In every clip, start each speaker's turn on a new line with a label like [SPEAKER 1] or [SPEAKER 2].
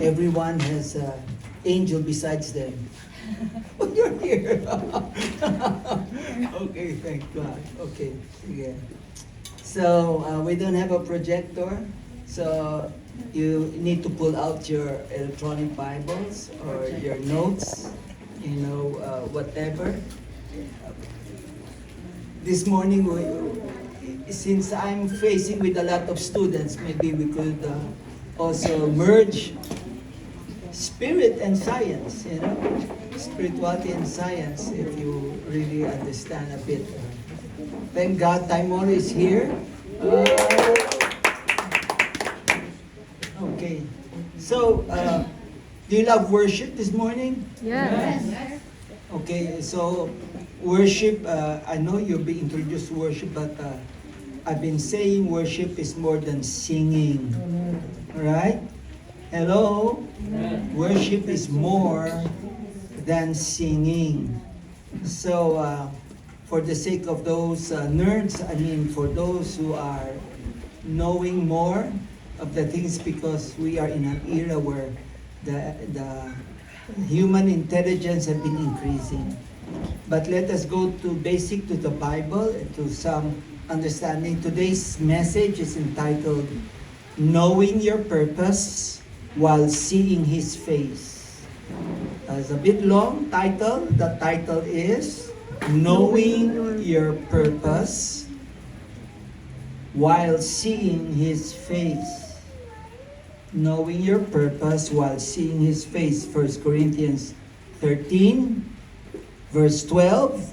[SPEAKER 1] everyone has an angel besides them. Oh, you're here. Okay, thank God. Okay, yeah. So we don't have a projector, so you need to pull out your electronic Bibles or your notes, whatever. This morning, since I'm facing with a lot of students, maybe we could also merge spirit and science, spirituality and science, if you really understand a bit. Thank God, Taimori is here. Okay. So, do you love worship this morning?
[SPEAKER 2] Yes.
[SPEAKER 1] Okay, so worship, I know you'll be introduced to worship, but I've been saying worship is more than singing. Right? Hello? Worship is more than singing. So, for the sake of those nerds, for those who are knowing more of the things, because we are in an era where the human intelligence has been increasing. But let us go to basic to the Bible, to some understanding. Today's message is entitled, Knowing Your Purpose While Seeing His Face. It's a bit long title. The title is Knowing Your Purpose While Seeing His Face. Knowing your purpose while seeing His face. 1 Corinthians 13, verse 12.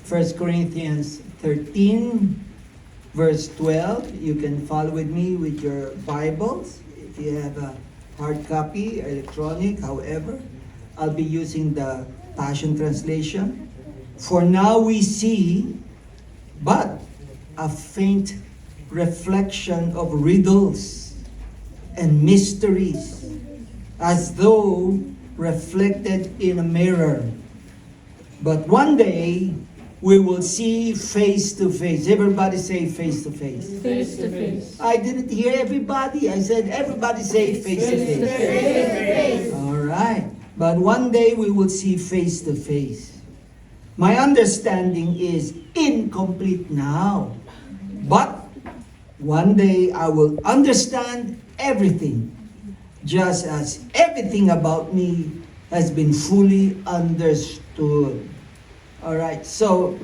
[SPEAKER 1] 1 Corinthians 13, verse 12. You can follow with me with your Bibles. If you have a hard copy, electronic, however. I'll be using the Passion Translation. For now we see but a faint reflection of riddles and mysteries, as though reflected in a mirror. But one day, we will see face to face. Everybody say face to face.
[SPEAKER 2] Face to face.
[SPEAKER 1] I didn't hear everybody. I said everybody say face to face.
[SPEAKER 2] Face to face.
[SPEAKER 1] All right. But one day we will see face to face. My understanding is incomplete now. But one day I will understand everything, just as everything about me has been fully understood. All right, so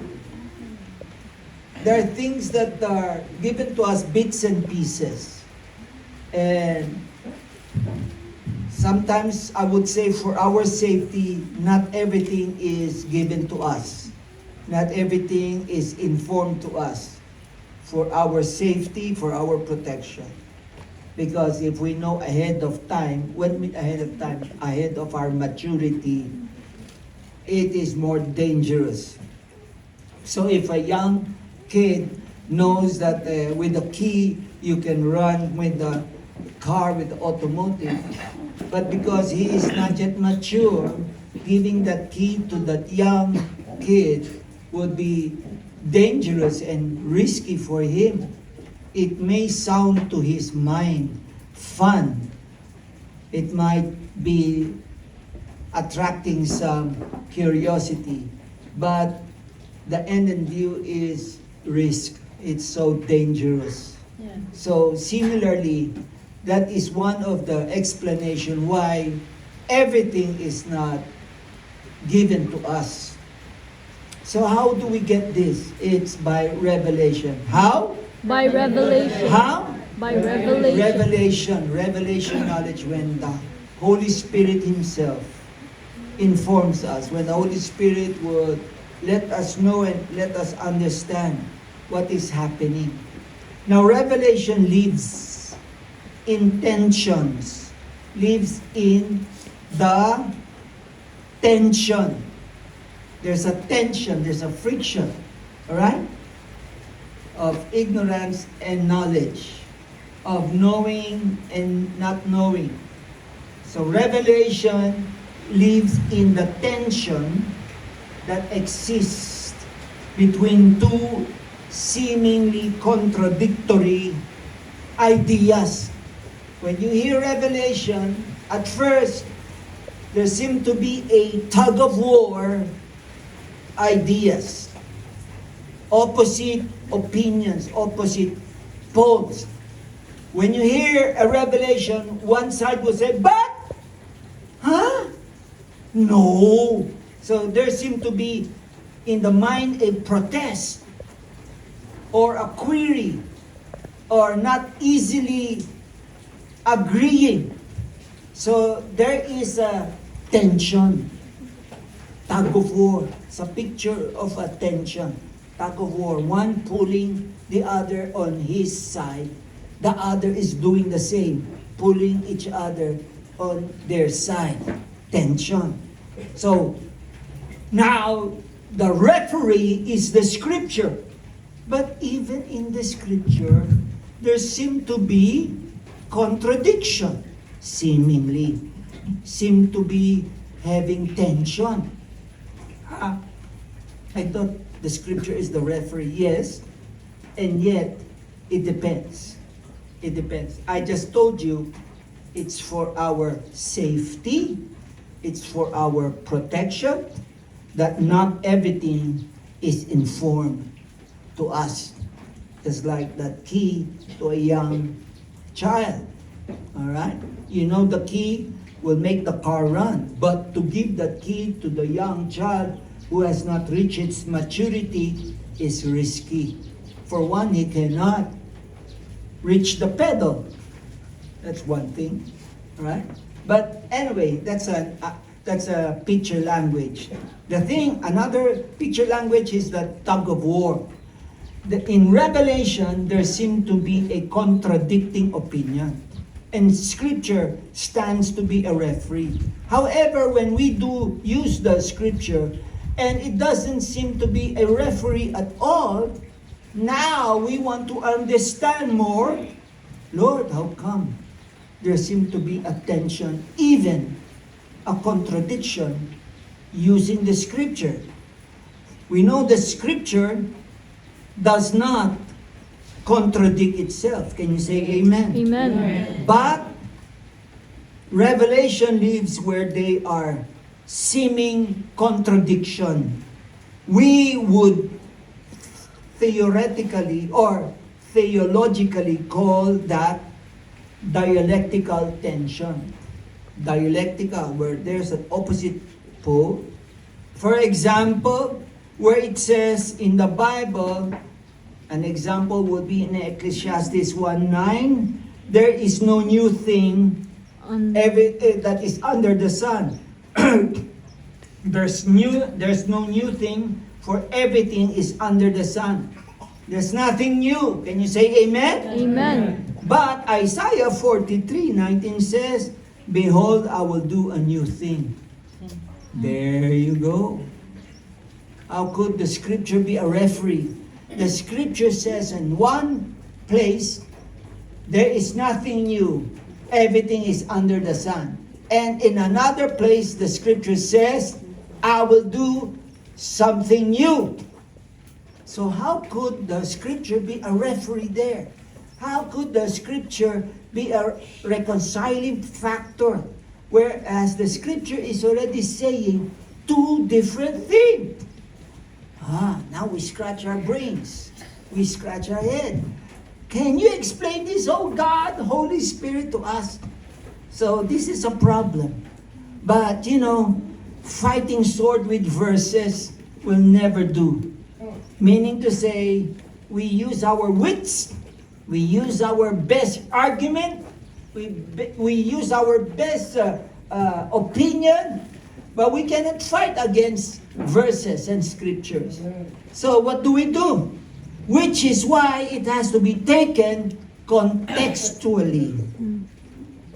[SPEAKER 1] there are things that are given to us, bits and pieces. And sometimes I would say for our safety, not everything is given to us. Not everything is informed to us for our safety, for our protection. Because if we know ahead of time, ahead of our maturity, it is more dangerous. So if a young kid knows that with a key you can run with the car, with the automotive, but because he is not yet mature, giving that key to that young kid would be dangerous and risky for him. It may sound to his mind fun. It might be attracting some curiosity, but the end in view is risk. It's so dangerous.
[SPEAKER 2] Yeah.
[SPEAKER 1] So similarly, that is one of the explanation why everything is not given to us. So how do we get this? It's by revelation. How?
[SPEAKER 2] By revelation.
[SPEAKER 1] How?
[SPEAKER 2] By revelation.
[SPEAKER 1] Revelation knowledge, when the Holy Spirit Himself informs us, when the Holy Spirit would let us know and let us understand what is happening. Now, revelation lives in tensions, lives in the tension. There's a tension, there's a friction, all right? Of ignorance and knowledge, of knowing and not knowing. So revelation lives in the tension that exists between two seemingly contradictory ideas. When you hear revelation, At first, there seemed to be a tug of war ideas, opposite opinions, opposite poles. When you hear a revelation, one side will say, but, huh? No. So there seemed to be in the mind a protest or a query or not easily agreeing. So there is a tension, tug of war. It's a picture of a tension, tug of war. One pulling the other on his side. The other is doing the same, pulling each other on their side. Tension. So now the referee is the scripture. But even in the scripture, there seem to be contradiction, seemingly. Seem to be having tension. I thought the scripture is the referee, yes, and yet it depends. It depends. I just told you it's for our safety, it's for our protection, that not everything is informed to us. Just like that key to a young child. All right? You know the key will make the car run, but to give that key to the young child who has not reached its maturity is risky. For one, he cannot reach the pedal. That's one thing, right? But anyway, that's a picture language. Another picture language is the tug of war. In Revelation, there seemed to be a contradicting opinion. And Scripture stands to be a referee. However, when we do use the Scripture, and it doesn't seem to be a referee at all, now we want to understand more. Lord, how come there seemed to be a tension, even a contradiction, using the Scripture? We know the Scripture does not contradict itself. Can you say amen?
[SPEAKER 2] Amen.
[SPEAKER 1] But Revelation lives where they are seeming contradiction. We would theoretically or theologically call that dialectical tension. Dialectical, where there's an opposite pole. For example, where it says in the Bible, an example would be in Ecclesiastes 1:9, there is no new thing that is under the sun. There's no new thing, for everything is under the sun. There's nothing new. Can you say amen?
[SPEAKER 2] Amen.
[SPEAKER 1] But Isaiah 43:19 says, behold, I will do a new thing. There you go. How could the Scripture be a referee? The Scripture says in one place, there is nothing new. Everything is under the sun. And in another place, the Scripture says, I will do something new. So how could the Scripture be a referee there? How could the Scripture be a reconciling factor? Whereas the Scripture is already saying two different things. Now we scratch our brains. We scratch our head. Can you explain this, oh God, Holy Spirit, to us? So this is a problem. But, fighting sword with verses will never do. Meaning to say, we use our wits, we use our best argument, we use our best opinion, but we cannot fight against verses and scriptures. So what do? Which is why it has to be taken contextually.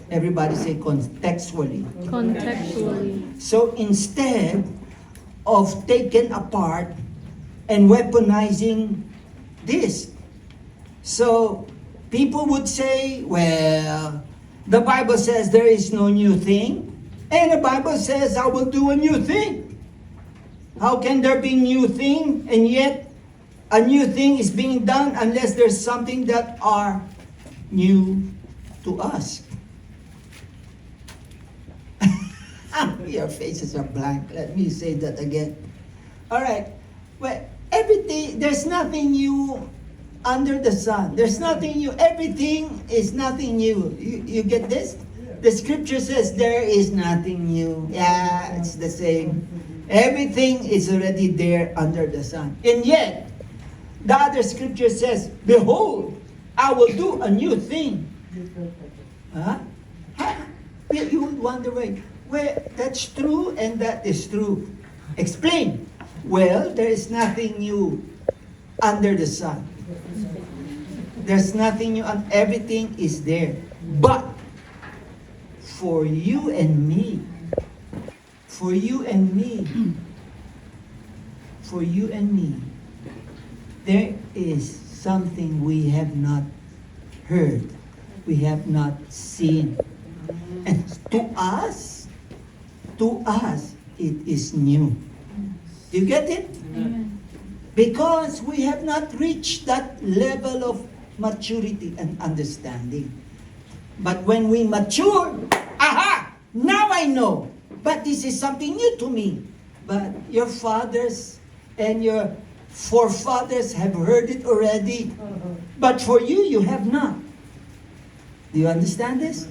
[SPEAKER 1] Everybody say contextually.
[SPEAKER 2] Contextually.
[SPEAKER 1] So instead of taken apart and weaponizing this. So people would say, well, the Bible says there is no new thing. And the Bible says, I will do a new thing. How can there be new thing, and yet a new thing is being done unless there's something that are new to us? Your faces are blank. Let me say that again. All right. Well, everything, there's nothing new under the sun. There's nothing new. Everything is nothing new. You get this? The scripture says there is nothing new. Yeah, it's the same. Everything is already there under the sun. And yet, the other scripture says, behold, I will do a new thing. Huh? You would wonder, well, that's true and that is true. Explain. Well, there is nothing new under the sun. There's nothing new, and everything is there. But for you and me, for you and me, for you and me, there is something we have not heard, we have not seen. And to us, it is new. Do you get it?
[SPEAKER 2] Amen.
[SPEAKER 1] Because we have not reached that level of maturity and understanding. But when we mature, aha! Now I know. But this is something new to me. But your fathers and your forefathers have heard it already. But for you, you have not. Do you understand this?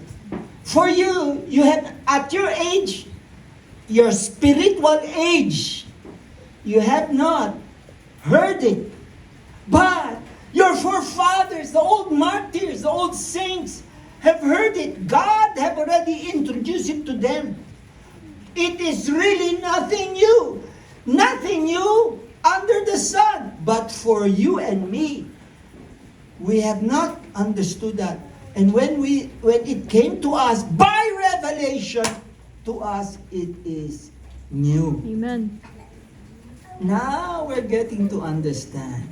[SPEAKER 1] For you, you have, at your age, your spiritual age, you have not heard it. But your forefathers, the old martyrs, the old saints, have heard it. God have already introduced it to them. It is really nothing new. Nothing new under the sun. But for you and me, we have not understood that. And when it came to us by revelation, to us it is new.
[SPEAKER 2] Amen.
[SPEAKER 1] Now we're getting to understand.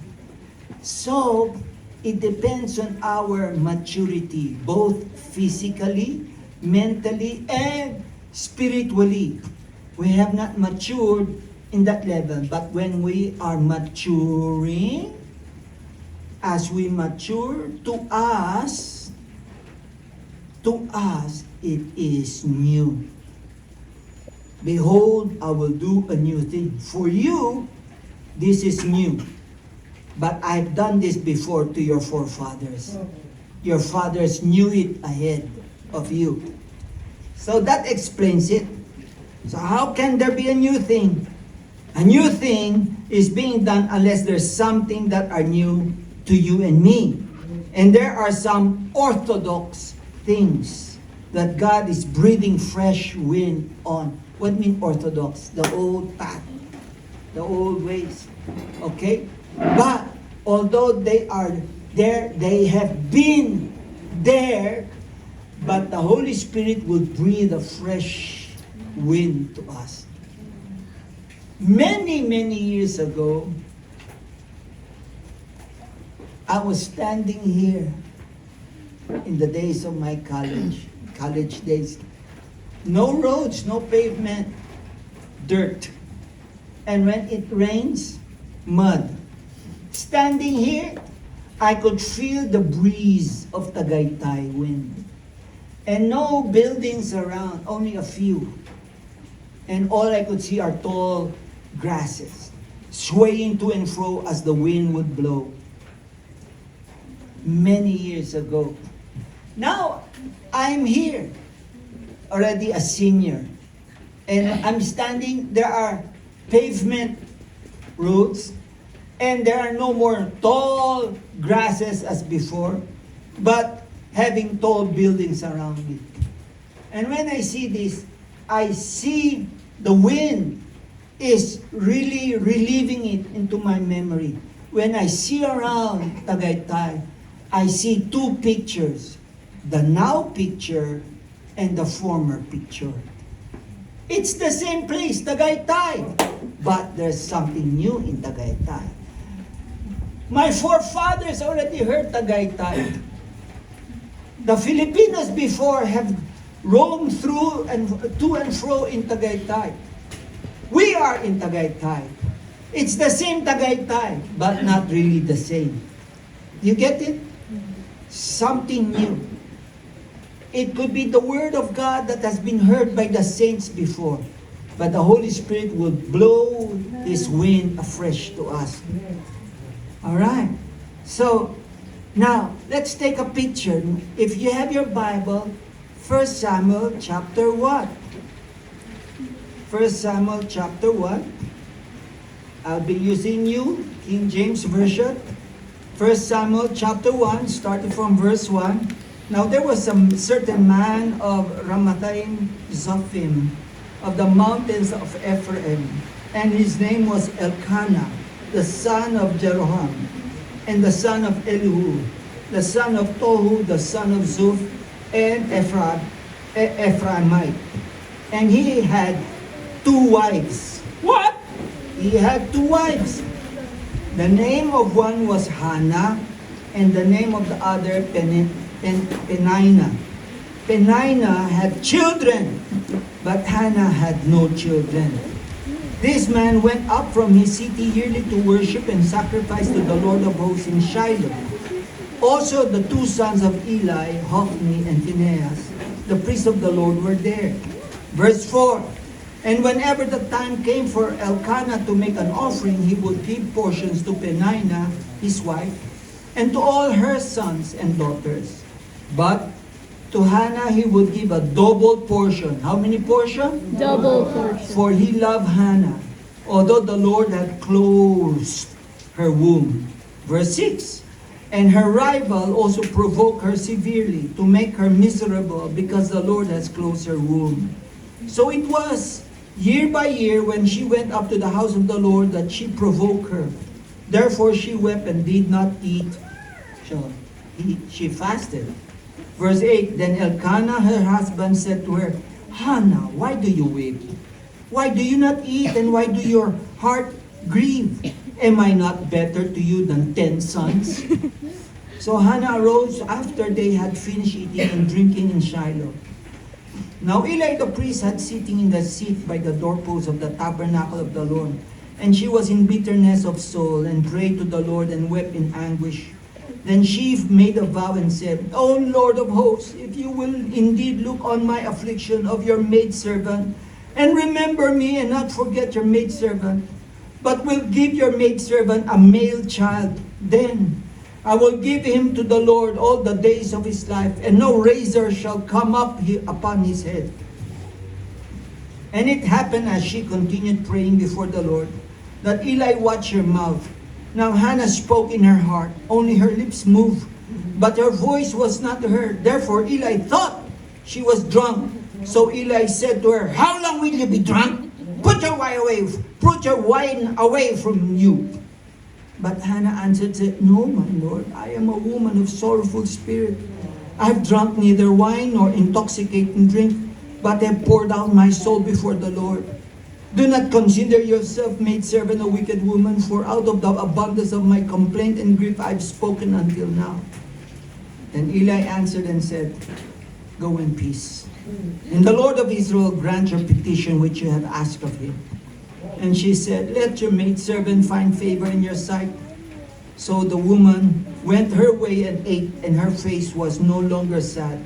[SPEAKER 1] So, it depends on our maturity, both physically, mentally, and spiritually. We have not matured in that level, but when we are maturing, as we mature, to us, it is new. Behold, I will do a new thing. For you, this is new. But I've done this before to your forefathers. Your fathers knew it ahead of you. So that explains it. So how can there be a new thing? A new thing is being done unless there's something that are new to you and me. And there are some orthodox things that God is breathing fresh wind on. What mean orthodox? The old path, the old ways. Okay? But although they are there, they have been there, but the Holy Spirit will breathe a fresh wind to us. Many, many years ago, I was standing here in the days of my college days. No roads, no pavement, dirt. And when it rains, mud. Standing here, I could feel the breeze of Tagaytay wind. And no buildings around, only a few. And all I could see are tall grasses, swaying to and fro as the wind would blow. Many years ago. Now, I'm here, already a senior. And I'm standing, there are pavement roads, and there are no more tall grasses as before, but having tall buildings around me. And when I see this, I see the wind is really relieving it into my memory. When I see around Tagaytay, I see two pictures, the now picture and the former picture. It's the same place, Tagaytay, but there's something new in Tagaytay. My forefathers already heard Tagaytay. The Filipinos before have roamed through and to and fro in Tagaytay. We are in Tagaytay. It's the same Tagaytay, but not really the same. You get it? Something new. It could be the word of God that has been heard by the saints before. But the Holy Spirit will blow His wind afresh to us. All right. So, now, let's take a picture. If you have your Bible, 1 Samuel chapter 1. 1 Samuel chapter 1. I'll be using New King James Version. 1 Samuel chapter 1, starting from verse 1. Now there was some certain man of Ramathaim Zophim, of the mountains of Ephraim, and his name was Elkanah, the son of Jeroham, and the son of Elihu, the son of Tohu, the son of Zuph, and Ephraimite. And he had 2 wives. What? He had 2 wives. The name of one was Hannah, and the name of the other Penina. Penina had children, but Hannah had no children. This man went up from his city yearly to worship and sacrifice to the Lord of hosts in Shiloh. Also the 2 sons of Eli, Hophni and Phinehas, the priests of the Lord, were there. Verse 4, and whenever the time came for Elkanah to make an offering, he would give portions to Penina, his wife, and to all her sons and daughters. But to Hannah he would give a double portion. How many portions?
[SPEAKER 2] Double portion.
[SPEAKER 1] For he loved Hannah, although the Lord had closed her womb. Verse 6, and her rival also provoked her severely to make her miserable because the Lord has closed her womb. So it was year by year when she went up to the house of the Lord that she provoked her. Therefore she wept and did not eat. So she fasted. Verse 8, then Elkanah, her husband, said to her, Hannah, why do you weep? Why do you not eat, and why do your heart grieve? Am I not better to you than 10 sons? So Hannah arose after they had finished eating and drinking in Shiloh. Now Eli the priest had sitting in the seat by the doorpost of the tabernacle of the Lord, and she was in bitterness of soul, and prayed to the Lord, and wept in anguish. Then she made a vow and said, O Lord of hosts, if you will indeed look on my affliction of your maidservant, and remember me, and not forget your maidservant, but will give your maidservant a male child, then I will give him to the Lord all the days of his life, and no razor shall come up upon his head. And it happened as she continued praying before the Lord, that Eli watched her mouth. Now Hannah spoke in her heart, only her lips moved, but her voice was not heard. Therefore Eli thought she was drunk. So Eli said to her, how long will you be drunk? Put your wine away from you. But Hannah answered, said, no, my Lord, I am a woman of sorrowful spirit. I have drunk neither wine nor intoxicating drink, but have poured out my soul before the Lord. Do not consider yourself maidservant a wicked woman, for out of the abundance of my complaint and grief I have spoken until now. Then Eli answered and said, go in peace. And the Lord of Israel grant your petition which you have asked of him. And she said, let your maidservant find favor in your sight. So the woman went her way and ate, and her face was no longer sad.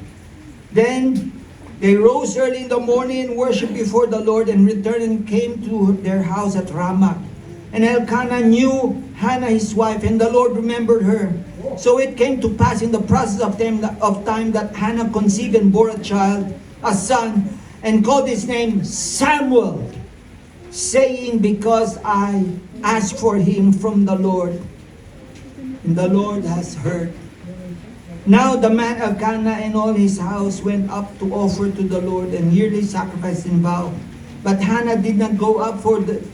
[SPEAKER 1] Then they rose early in the morning and worshipped before the Lord, and returned and came to their house at Ramah. And Elkanah knew Hannah his wife, and the Lord remembered her. So it came to pass in the process of time that Hannah conceived and bore a child, a son, and called his name Samuel, saying, because I asked for him from the Lord, and the Lord has heard. Now the man Elkanah and all his house went up to offer to the Lord and yearly sacrifice and vow. But Hannah did not go up,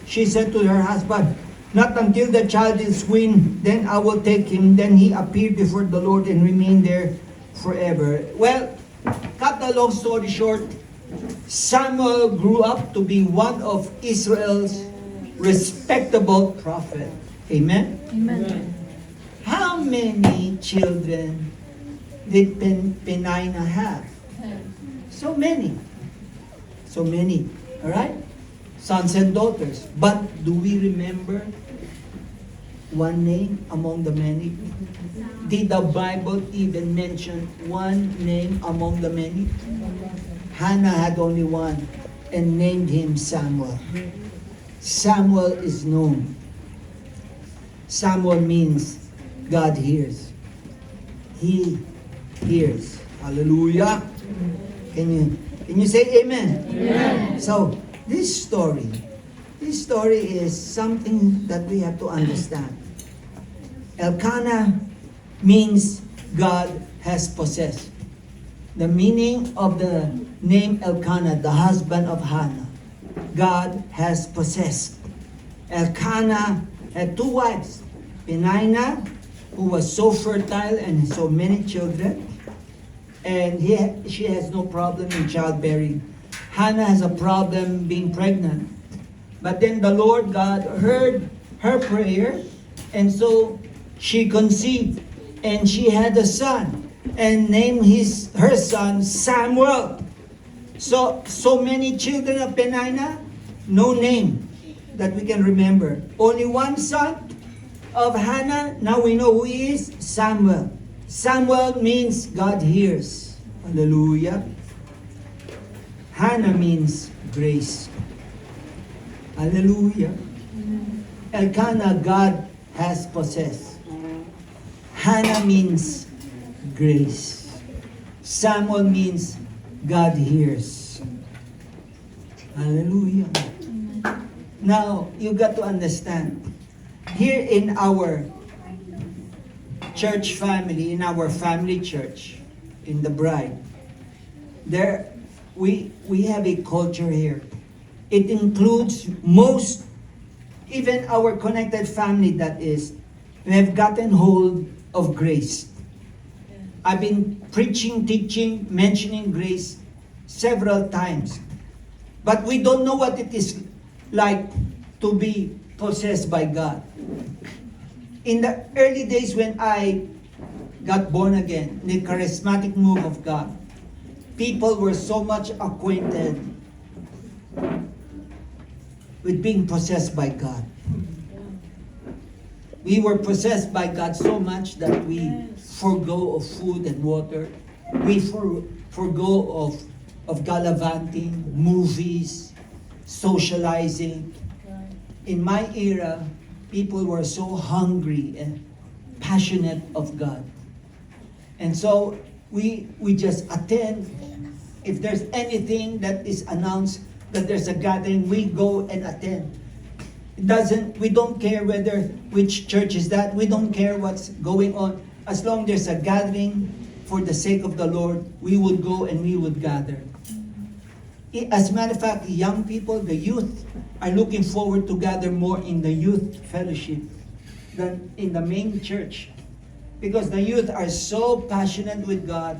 [SPEAKER 1] she said to her husband, not until the child is weaned, then I will take him. Then he appeared before the Lord and remained there forever. Well, cut the long story short, Samuel grew up to be one of Israel's respectable prophet. Amen?
[SPEAKER 2] Amen.
[SPEAKER 1] How many children did Penina have? So many. So many. All right? Sons and daughters. But do we remember one name among the many? Did the Bible even mention one name among the many? Hannah had only one and named him Samuel. Samuel is known. Samuel means God hears. He hears. Hallelujah. Can you say amen?
[SPEAKER 2] Amen.
[SPEAKER 1] So this story is something that we have to understand. Elkanah means God has possessed. The meaning of the name Elkanah, the husband of Hannah, God has possessed. Elkanah had two wives, Penina, who was so fertile and so many children, and she has no problem in childbearing. Hannah has a problem being pregnant. But then the Lord God heard her prayer, and so she conceived, and she had a son, and named her son Samuel. So many children of Penina, no name that we can remember. Only one son of Hannah, now we know who he is, Samuel. Samuel means God hears. Hallelujah. Hannah means grace. Hallelujah. Elkanah, God has possessed. Hannah means grace. Samuel means God hears. Hallelujah. Now, you got to understand, here in our church family, in our family church, in the bride, we have a culture here. It includes most, even our connected family, that is, we have gotten hold of grace. I've been preaching, teaching, mentioning grace several times. But we don't know what it is like to be possessed by God. In the early days when I got born again, the charismatic move of God, people were so much acquainted with being possessed by God. We were possessed by God so much that we forgo of food and water. We forgo of gallivanting, movies, socializing. In my era, people were so hungry and passionate of God. And so we just attend. If there's anything that is announced that there's a gathering, we go and attend. We don't care which church is that. We don't care what's going on. As long there's a gathering for the sake of the Lord, we would go and we would gather. As a matter of fact, young people, the youth, are looking forward to gather more in the youth fellowship than in the main church. Because the youth are so passionate with God,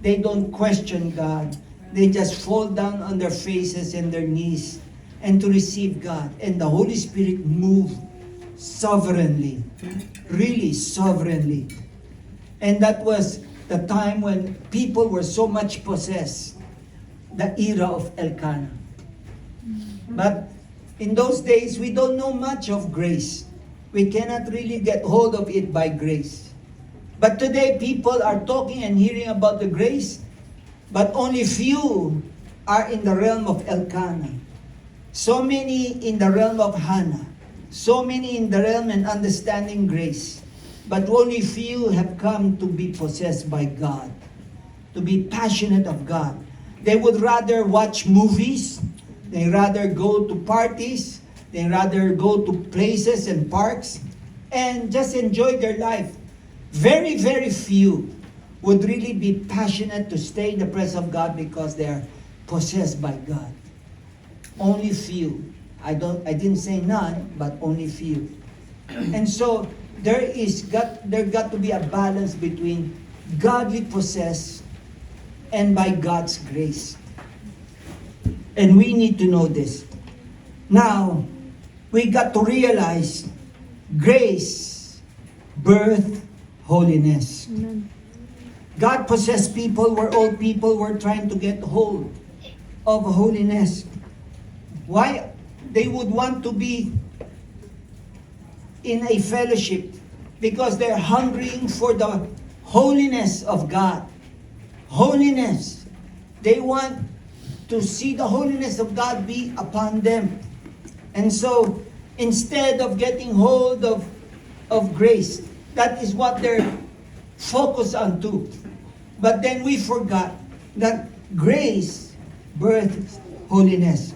[SPEAKER 1] they don't question God. They just fall down on their faces and their knees and to receive God. And the Holy Spirit move sovereignly, really sovereignly. And that was the time when people were so much possessed, the era of Elkanah. But in those days, we don't know much of grace. We cannot really get hold of it by grace. But today, people are talking and hearing about the grace, but only few are in the realm of Elkanah. So many in the realm of Hannah. So many in the realm and understanding grace. But only few have come to be possessed by God, to be passionate of God. They would rather watch movies, they rather go to parties, they rather go to places and parks, and just enjoy their life. Very, very few would really be passionate to stay in the presence of God because they are possessed by God. Only few. I didn't say none, but only few. And so there got to be a balance between godly possessed and by God's grace. And we need to know this. Now, we got to realize grace birth holiness.
[SPEAKER 2] Amen.
[SPEAKER 1] God possessed people where all people were trying to get hold of holiness. Why? They would want to be in a fellowship because they're hungering for the holiness of God. Holiness. They want to see the holiness of God be upon them. And so, instead of getting hold of grace, that is what they're focused on too. But then we forgot that grace births holiness.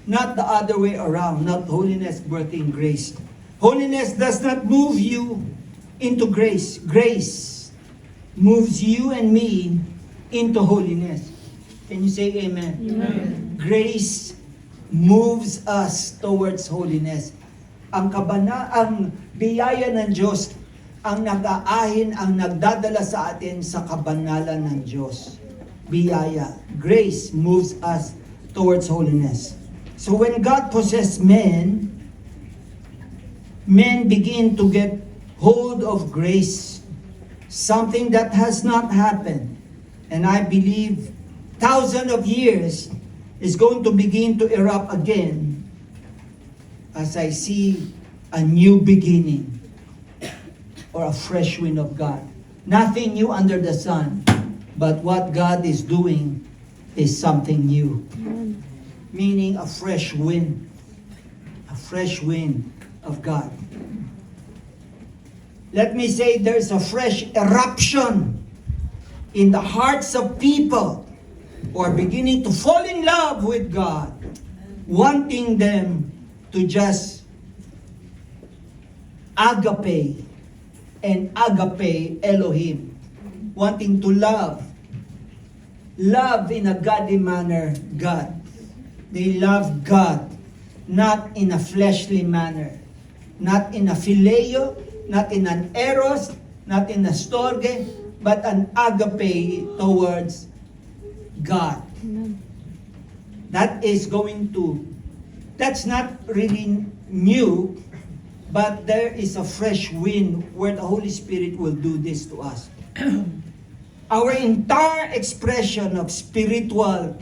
[SPEAKER 1] Not the other way around, not holiness birthing grace. Holiness does not move you into grace. Grace moves you and me into holiness. Can you say amen?
[SPEAKER 2] Amen.
[SPEAKER 1] Grace moves us towards holiness. Ang biyaya ng Diyos ang nag-aahin, ang nagdadala sa atin sa kabanalan ng Diyos. Biyaya. Grace moves us towards holiness. So when God possessed men begin to get hold of grace. Something that has not happened. And I believe thousands of years is going to begin to erupt again as I see a new beginning or a fresh wind of God. Nothing new under the sun, but what God is doing is something new. Meaning a fresh wind of God. Let me say there's a fresh eruption in the hearts of people who are beginning to fall in love with God, wanting them to just agape and agape Elohim, wanting to love in a godly manner God. They love God, not in a fleshly manner, not in a phileo, not in an eros, not in a storge, but an agape towards God. That's not really new, but there is a fresh wind where the Holy Spirit will do this to us. Our entire expression of spiritual,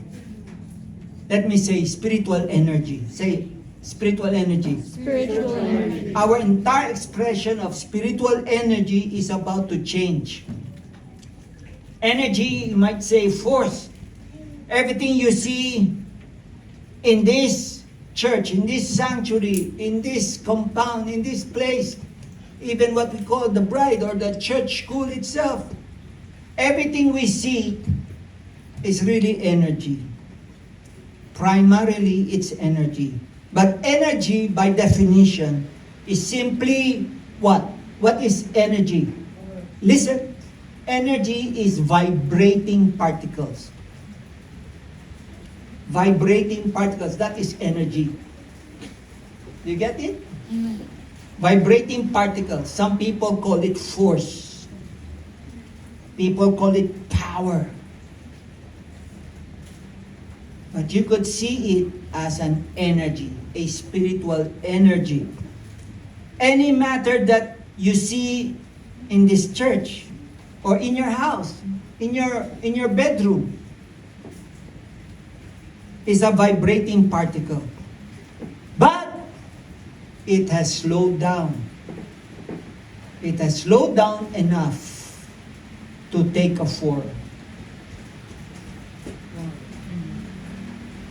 [SPEAKER 1] let me say spiritual energy. Say spiritual energy.
[SPEAKER 2] Spiritual energy.
[SPEAKER 1] Our entire expression of spiritual energy is about to change. Energy, you might say force. Everything you see in this church, in this sanctuary, in this compound, in this place, even what we call the bride or the church school itself, everything we see is really energy. Primarily, it's energy. But energy, by definition, is simply what? What is energy? Listen, energy is vibrating particles. Vibrating particles, that is energy. Do you get it? Vibrating particles. Some people call it force. People call it power. But you could see it as an energy, a spiritual energy. Any matter that you see in this church or in your house, in your bedroom, is a vibrating particle. But it has slowed down. It has slowed down enough to take a form.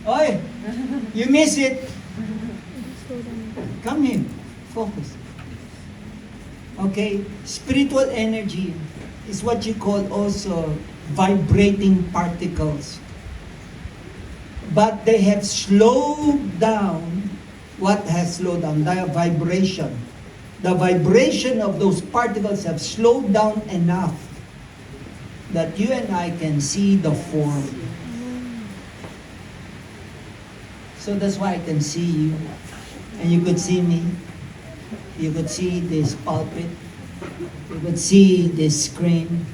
[SPEAKER 1] Oy, you miss it. Come in, focus. Okay, spiritual energy is what you call also vibrating particles. But they have slowed down. What has slowed down? The vibration. The vibration of those particles have slowed down enough that you and I can see the form. So that's why I can see you. And you could see me. You could see this pulpit. You could see this screen.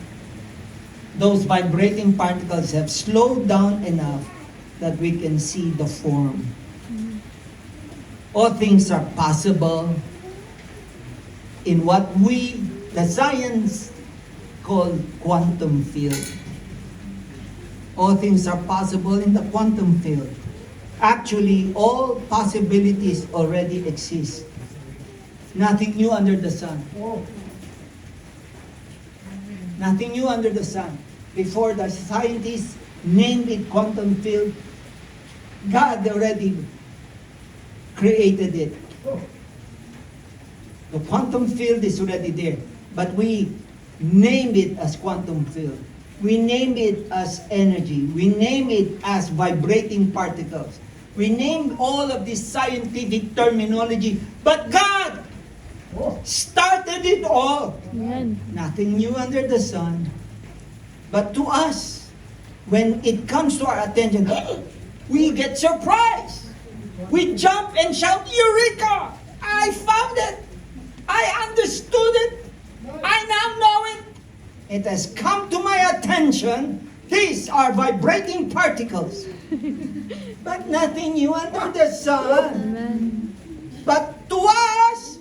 [SPEAKER 1] Those vibrating particles have slowed down enough that we can see the form. All things are possible in what the science call quantum field. All things are possible in the quantum field. Actually, all possibilities already exist. Nothing new under the sun. Nothing new under the sun. Before the scientists named it quantum field, God already created it. The quantum field is already there. But we name it as quantum field. We name it as energy. We name it as vibrating particles. We name all of this scientific terminology. But God started it all.
[SPEAKER 2] Amen.
[SPEAKER 1] Nothing new under the sun. But to us, when it comes to our attention, we get surprised. We jump and shout, Eureka! I found it! I understood it! I now know it! It has come to my attention. These are vibrating particles. But nothing new under the sun.
[SPEAKER 2] Amen.
[SPEAKER 1] But to us,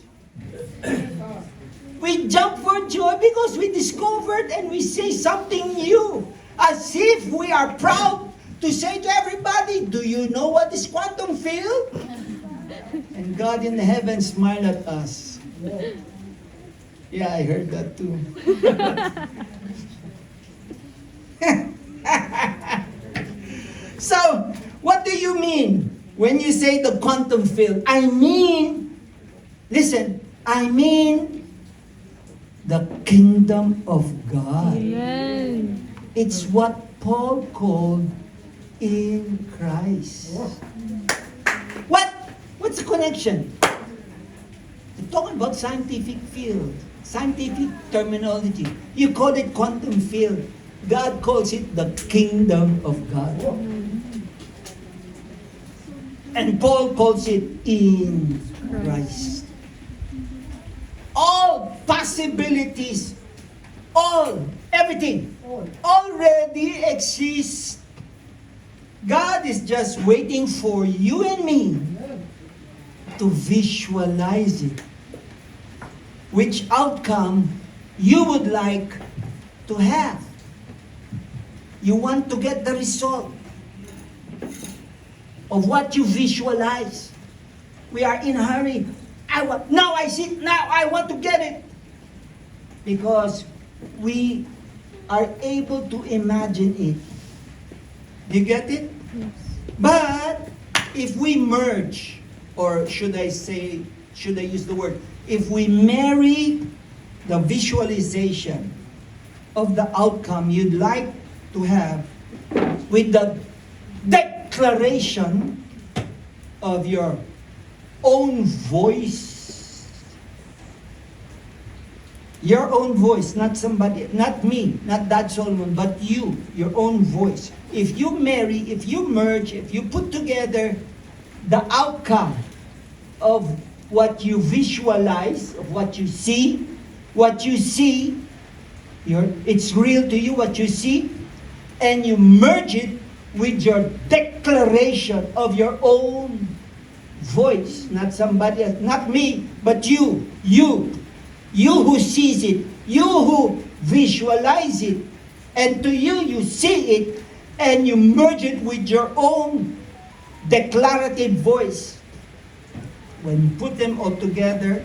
[SPEAKER 1] we jump for joy because we discovered and we say something new. As if we are proud to say to everybody, do you know what is quantum field? And God in the heavens smiled at us. Yeah, I heard that too. So, what do you mean when you say the quantum field? I mean, listen, I mean the kingdom of God.
[SPEAKER 2] Amen.
[SPEAKER 1] It's what Paul called in Christ. What's the connection? We're talking about scientific field, scientific terminology. You call it quantum field. God calls it the kingdom of God. And Paul calls it in Christ. All possibilities, everything already exists. God is just waiting for you and me to visualize it. Which outcome you would like to have. You want to get the result of what you visualize. We are in a hurry. Now I see, now I want to get it. Because we are able to imagine it. Do you get it?
[SPEAKER 2] Yes.
[SPEAKER 1] But if we merge, or should I use the word, if we marry the visualization of the outcome you'd like to have with the declaration of your own voice, your own voice, not somebody, not me, not Dad Solomon, but you, your own voice. If you marry, if you merge, if you put together the outcome of what you visualize, of what you see, it's real to you, what you see, and you merge it with your declaration of your own voice, not somebody else, not me, but you who sees it, you who visualize it, and to you, you see it, and you merge it with your own declarative voice. When you put them all together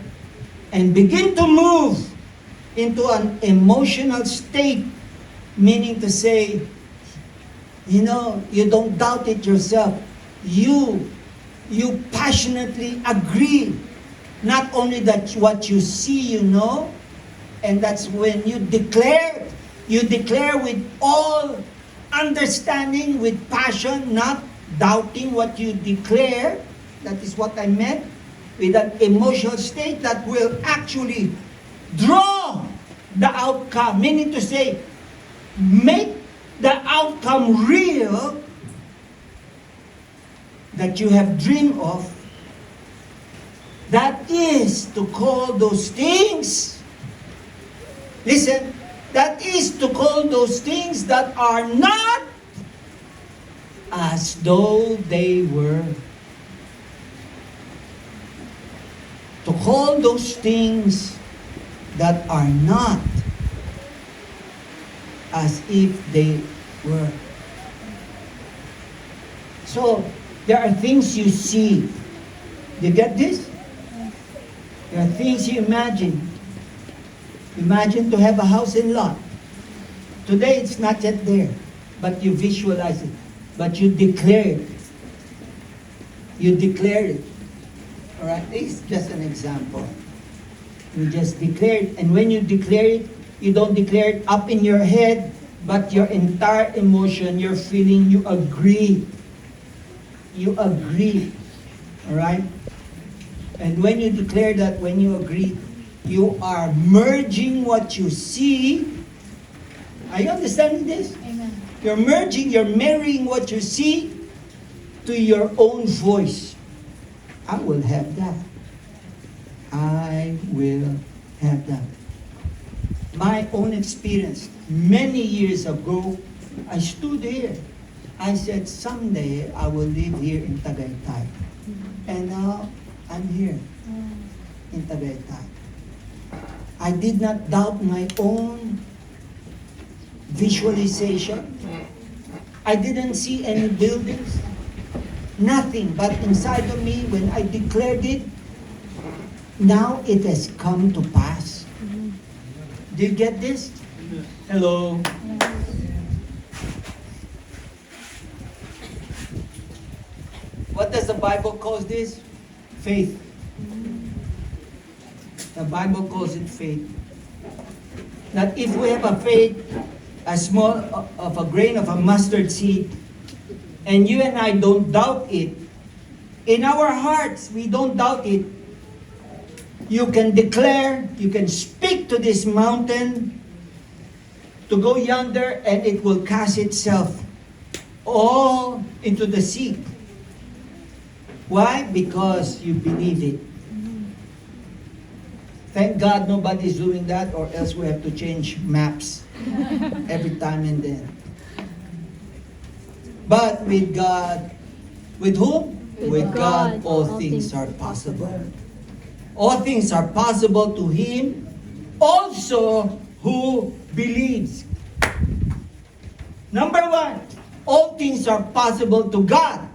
[SPEAKER 1] and begin to move into an emotional state, meaning to say, you know, you don't doubt it yourself. You passionately agree. Not only that what you see, you know, and that's when you declare with all understanding, with passion, not doubting what you declare. That is what I meant. With an emotional state that will actually draw the outcome, meaning to say, make the outcome real that you have dreamed of. That is to call those things, listen, that is to call those things that are not as though they were. To call those things that are not as if they were. So, there are things you see. You get this? There are things you imagine. Imagine to have a house and lot. Today it's not yet there, but you visualize it. But you declare it. You declare it. Alright, this is just an example. You just declare it. And when you declare it, you don't declare it up in your head, but your entire emotion, your feeling, you agree. You agree. Alright? And when you declare that, when you agree, you are merging what you see. Are you understanding this?
[SPEAKER 2] Amen.
[SPEAKER 1] You're merging, you're marrying what you see to your own voice. I will have that. I will have that. My own experience, many years ago, I stood here. I said, someday I will live here in Tagaytay. And now, I'm here in Tagaytay. I did not doubt my own visualization. I didn't see any buildings. Nothing. But inside of me, when I declared it, now it has come to pass. Do you get this? Hello. What does the Bible call this? Faith. The Bible calls it faith. That if we have a faith, as small of a grain of a mustard seed, and you and I don't doubt it, in our hearts, we don't doubt it, you can declare, you can speak to this mountain to go yonder, and it will cast itself all into the sea. Why? Because you believe it. Thank God nobody's doing that, or else we have to change maps every time and then. But with God, with whom? With God, all things are possible. All things are possible to him also who believes. Number one, all things are possible to God.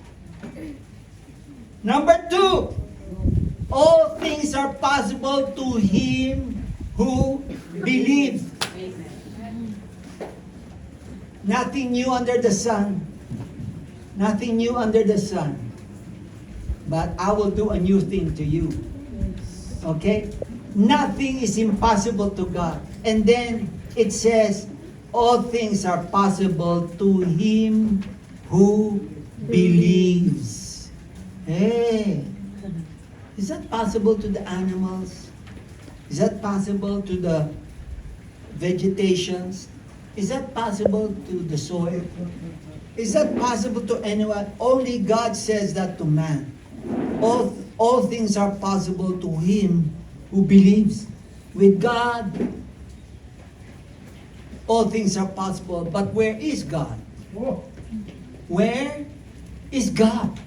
[SPEAKER 1] Number two, all things are possible to him who believes. Nothing new under the sun. Nothing new under the sun. But I will do a new thing to you. Okay? Nothing is impossible to God. And then it says, all things are possible to him who believes. Hey! Is that possible to the animals? Is that possible to the vegetations? Is that possible to the soil? Is that possible to anyone? Only God says that to man. All things are possible to him who believes. With God, all things are possible. But where is God? Where is God?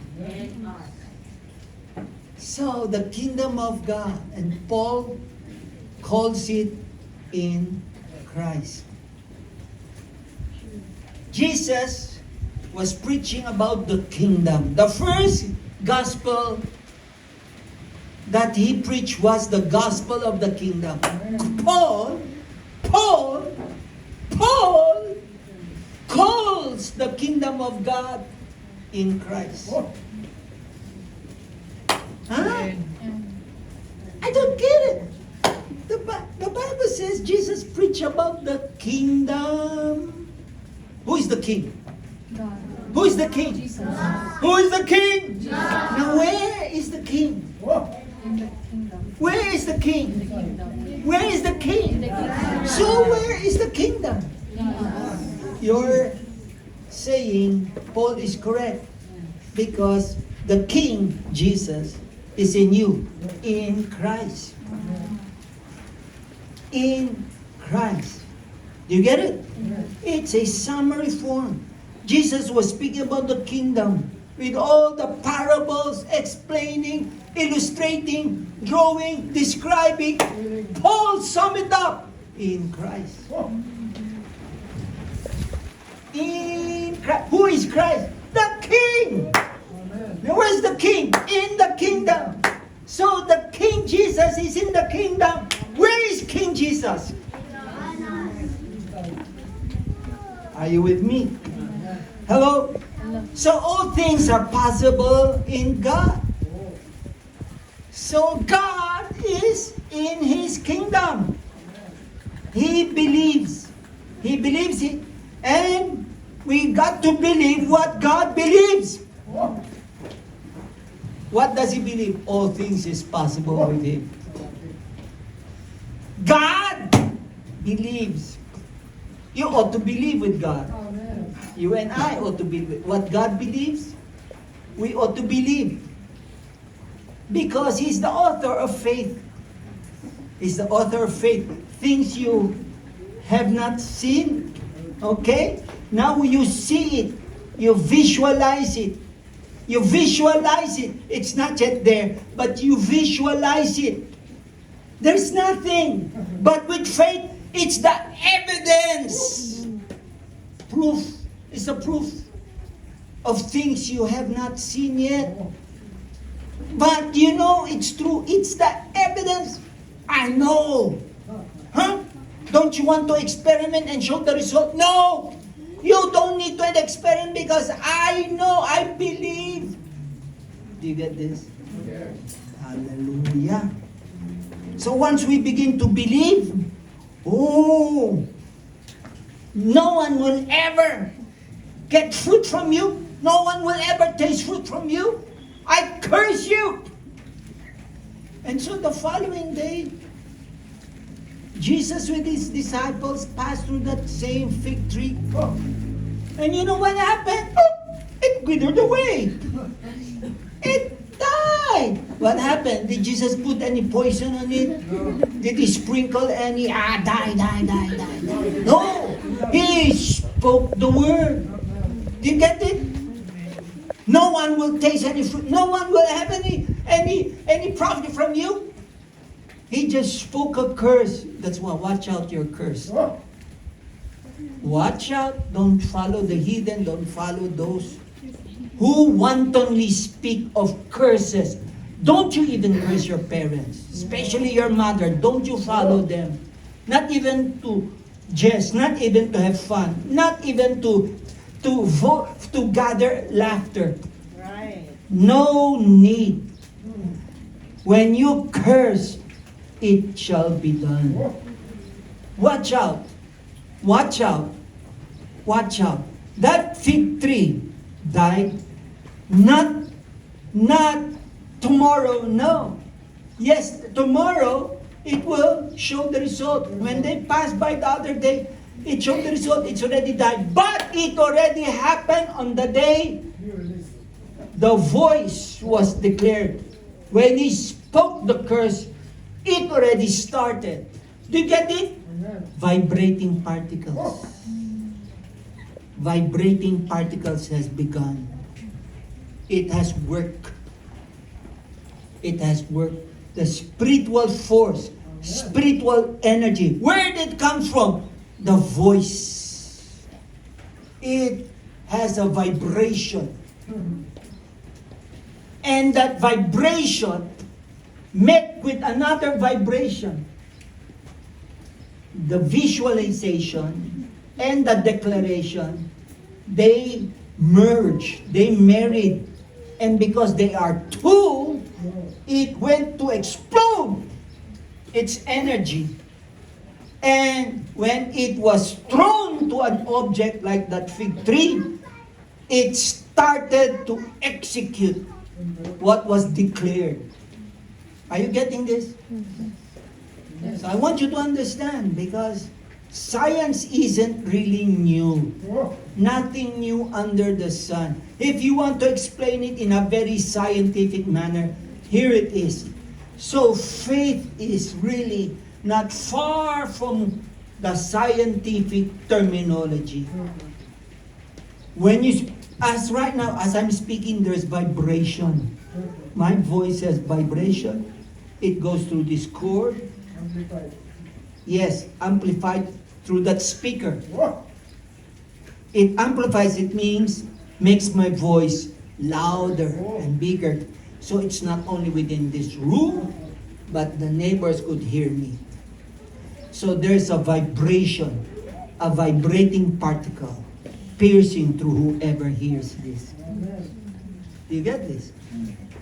[SPEAKER 1] So the kingdom of God, and Paul calls it in Christ. Jesus was preaching about the kingdom. The first gospel that he preached was the gospel of the kingdom. Paul calls the kingdom of God in Christ. Huh? I don't get it. The Bible says Jesus preached about the kingdom. Who is the king?
[SPEAKER 2] God.
[SPEAKER 1] Who is the king?
[SPEAKER 2] Jesus.
[SPEAKER 1] Who is the king?
[SPEAKER 2] Jesus.
[SPEAKER 1] Now where is the king?
[SPEAKER 2] In the kingdom.
[SPEAKER 1] Where is the
[SPEAKER 2] In the
[SPEAKER 1] king?
[SPEAKER 2] kingdom.
[SPEAKER 1] Where is the
[SPEAKER 2] In
[SPEAKER 1] king?
[SPEAKER 2] the kingdom.
[SPEAKER 1] So where is the kingdom?
[SPEAKER 2] Jesus.
[SPEAKER 1] You're saying Paul is correct, because the king, Jesus, is in you, in Christ. In Christ. Do you get it? It's a summary form. Jesus was speaking about the kingdom with all the parables, explaining, illustrating, drawing, describing. Paul summed it up in Christ. In Christ. Who is Christ? The King. Now, where's the King? In the kingdom. So the King Jesus Jesus is in the kingdom. Where is King Jesus? Are you with me? Hello? So all things are possible in God. So God is in His kingdom. He believes. He believes it. And we got to believe what God believes. What does He believe? All things is possible with Him. God believes. You ought to believe with God. You and I ought to believe. What God believes, we ought to believe. Because He's the author of faith. He's the author of faith. Things you have not seen. Okay? Now you see it. You visualize it. You visualize it. It's not yet there, but you visualize it. There's nothing. But with faith, it's the evidence. Proof. It's a proof of things you have not seen yet. But you know it's true. It's the evidence. I know. Huh? Don't you want to experiment and show the result? No! You don't need to experiment because I know, I believe. Do you get this?
[SPEAKER 3] Yes.
[SPEAKER 1] Hallelujah. So once we begin to believe, oh, no one will ever get fruit from you. No one will ever taste fruit from you. I curse you. And so the following day, Jesus with His disciples passed through that same fig tree. And you know what happened? Oh, it withered away. It died. What happened? Did Jesus put any poison on it? Did He sprinkle any, die. No. He spoke the word. Do you get it? No one will taste any fruit. No one will have any profit from you. He just spoke a curse. That's why, watch out your curse. Watch out. Don't follow the heathen. Don't follow those who wantonly speak of curses. Don't you even curse your parents, especially your mother. Don't you follow them. Not even to jest, not even to have fun, not even to gather laughter.
[SPEAKER 4] Right.
[SPEAKER 1] No need. When you curse, it shall be done. Watch out. Watch out. Watch out. That fig tree died not tomorrow, no. Yes, tomorrow it will show the result. When they pass by the other day, it showed the result. It's already died. But it already happened on the day the voice was declared. When He spoke the curse, it already started. Do you get it? Vibrating particles. Vibrating particles has begun. It has worked. It has worked. The spiritual force, spiritual energy. Where did it come from? The voice. It has a vibration. And that vibration met with another vibration. The visualization and the declaration, they merged, they married. And because they are two, it went to explode its energy. And when it was thrown to an object like that fig tree, it started to execute what was declared. Are you getting this? So I want you to understand, because science isn't really new. Nothing new under the sun. If you want to explain it in a very scientific manner, here it is. So faith is really not far from the scientific terminology. When you, as right now, as I'm speaking, there's vibration. My voice has vibration. It goes through this cord. Yes, amplified through that speaker. It amplifies, it means makes my voice louder and bigger. So it's not only within this room, but the neighbors could hear me. So there's a vibration, a vibrating particle piercing through whoever hears this. Do you get this?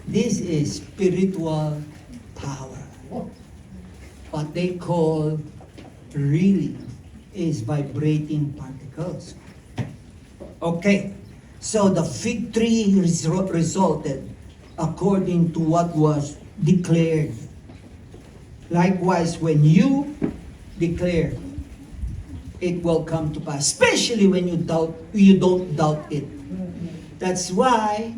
[SPEAKER 1] This is spiritual power. What they call really is vibrating particles. Okay, so the fig tree resulted according to what was declared. Likewise, when you declare, it will come to pass, especially when you don't doubt it. That's why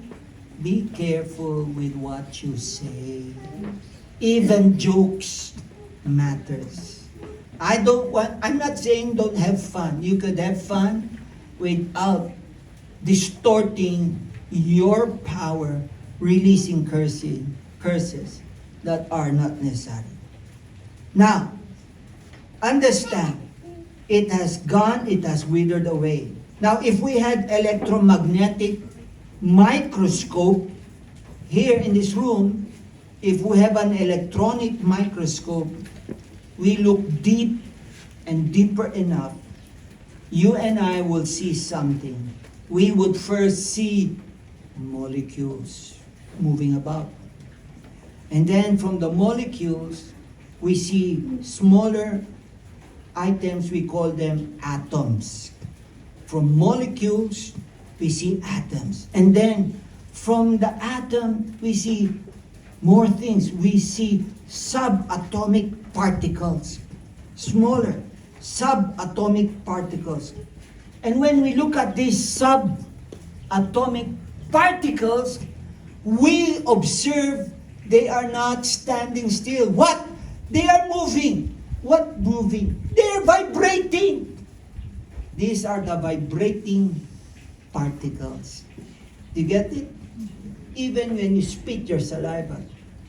[SPEAKER 1] be careful with what you say. Even jokes matters. I'm not saying don't have fun. You could have fun without distorting your power, releasing curses that are not necessary. Now, understand, it has gone, it has withered away. Now, if we had electromagnetic microscope here in this room, if we have an electronic microscope, we look deep and deeper enough, you and I will see something. We would first see molecules moving about. And then from the molecules, we see smaller items, we call them atoms. From molecules, we see atoms. And then from the atom, we see more things. We see subatomic particles, smaller subatomic particles. And when we look at these subatomic particles, we observe they are not standing still. What? They are moving. What moving? They are vibrating. These are the vibrating particles. Do you get it? Even when you spit your saliva,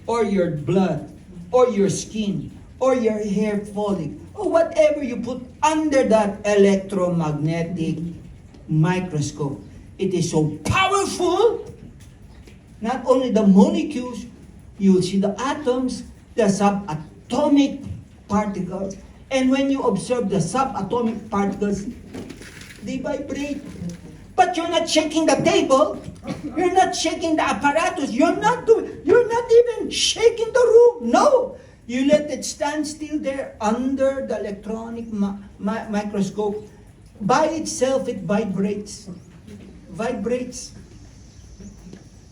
[SPEAKER 1] or your blood, or your skin, or your hair follicle, or whatever you put under that electromagnetic microscope, it is so powerful. Not only the molecules, you will see the atoms, the subatomic particles, and when you observe the subatomic particles, they vibrate. But you're not shaking the table, you're not shaking the apparatus, you're not even shaking the room. No, you let it stand still there under the electronic microscope. By itself, it vibrates. Vibrates.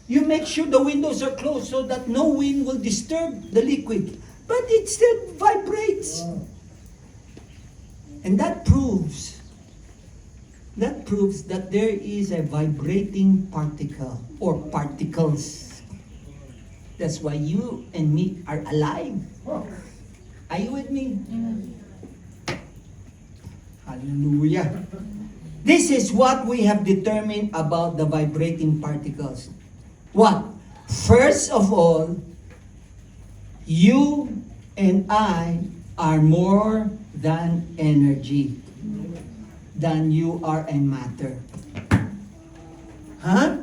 [SPEAKER 1] You make sure the windows are closed so that no wind will disturb the liquid. But it still vibrates. And that proves that there is a vibrating particle or particles. That's why you and me are alive. Are you with me? Hallelujah. This is what we have determined about the vibrating particles. What? First of all, you and I are more than energy, than you are a matter. Huh?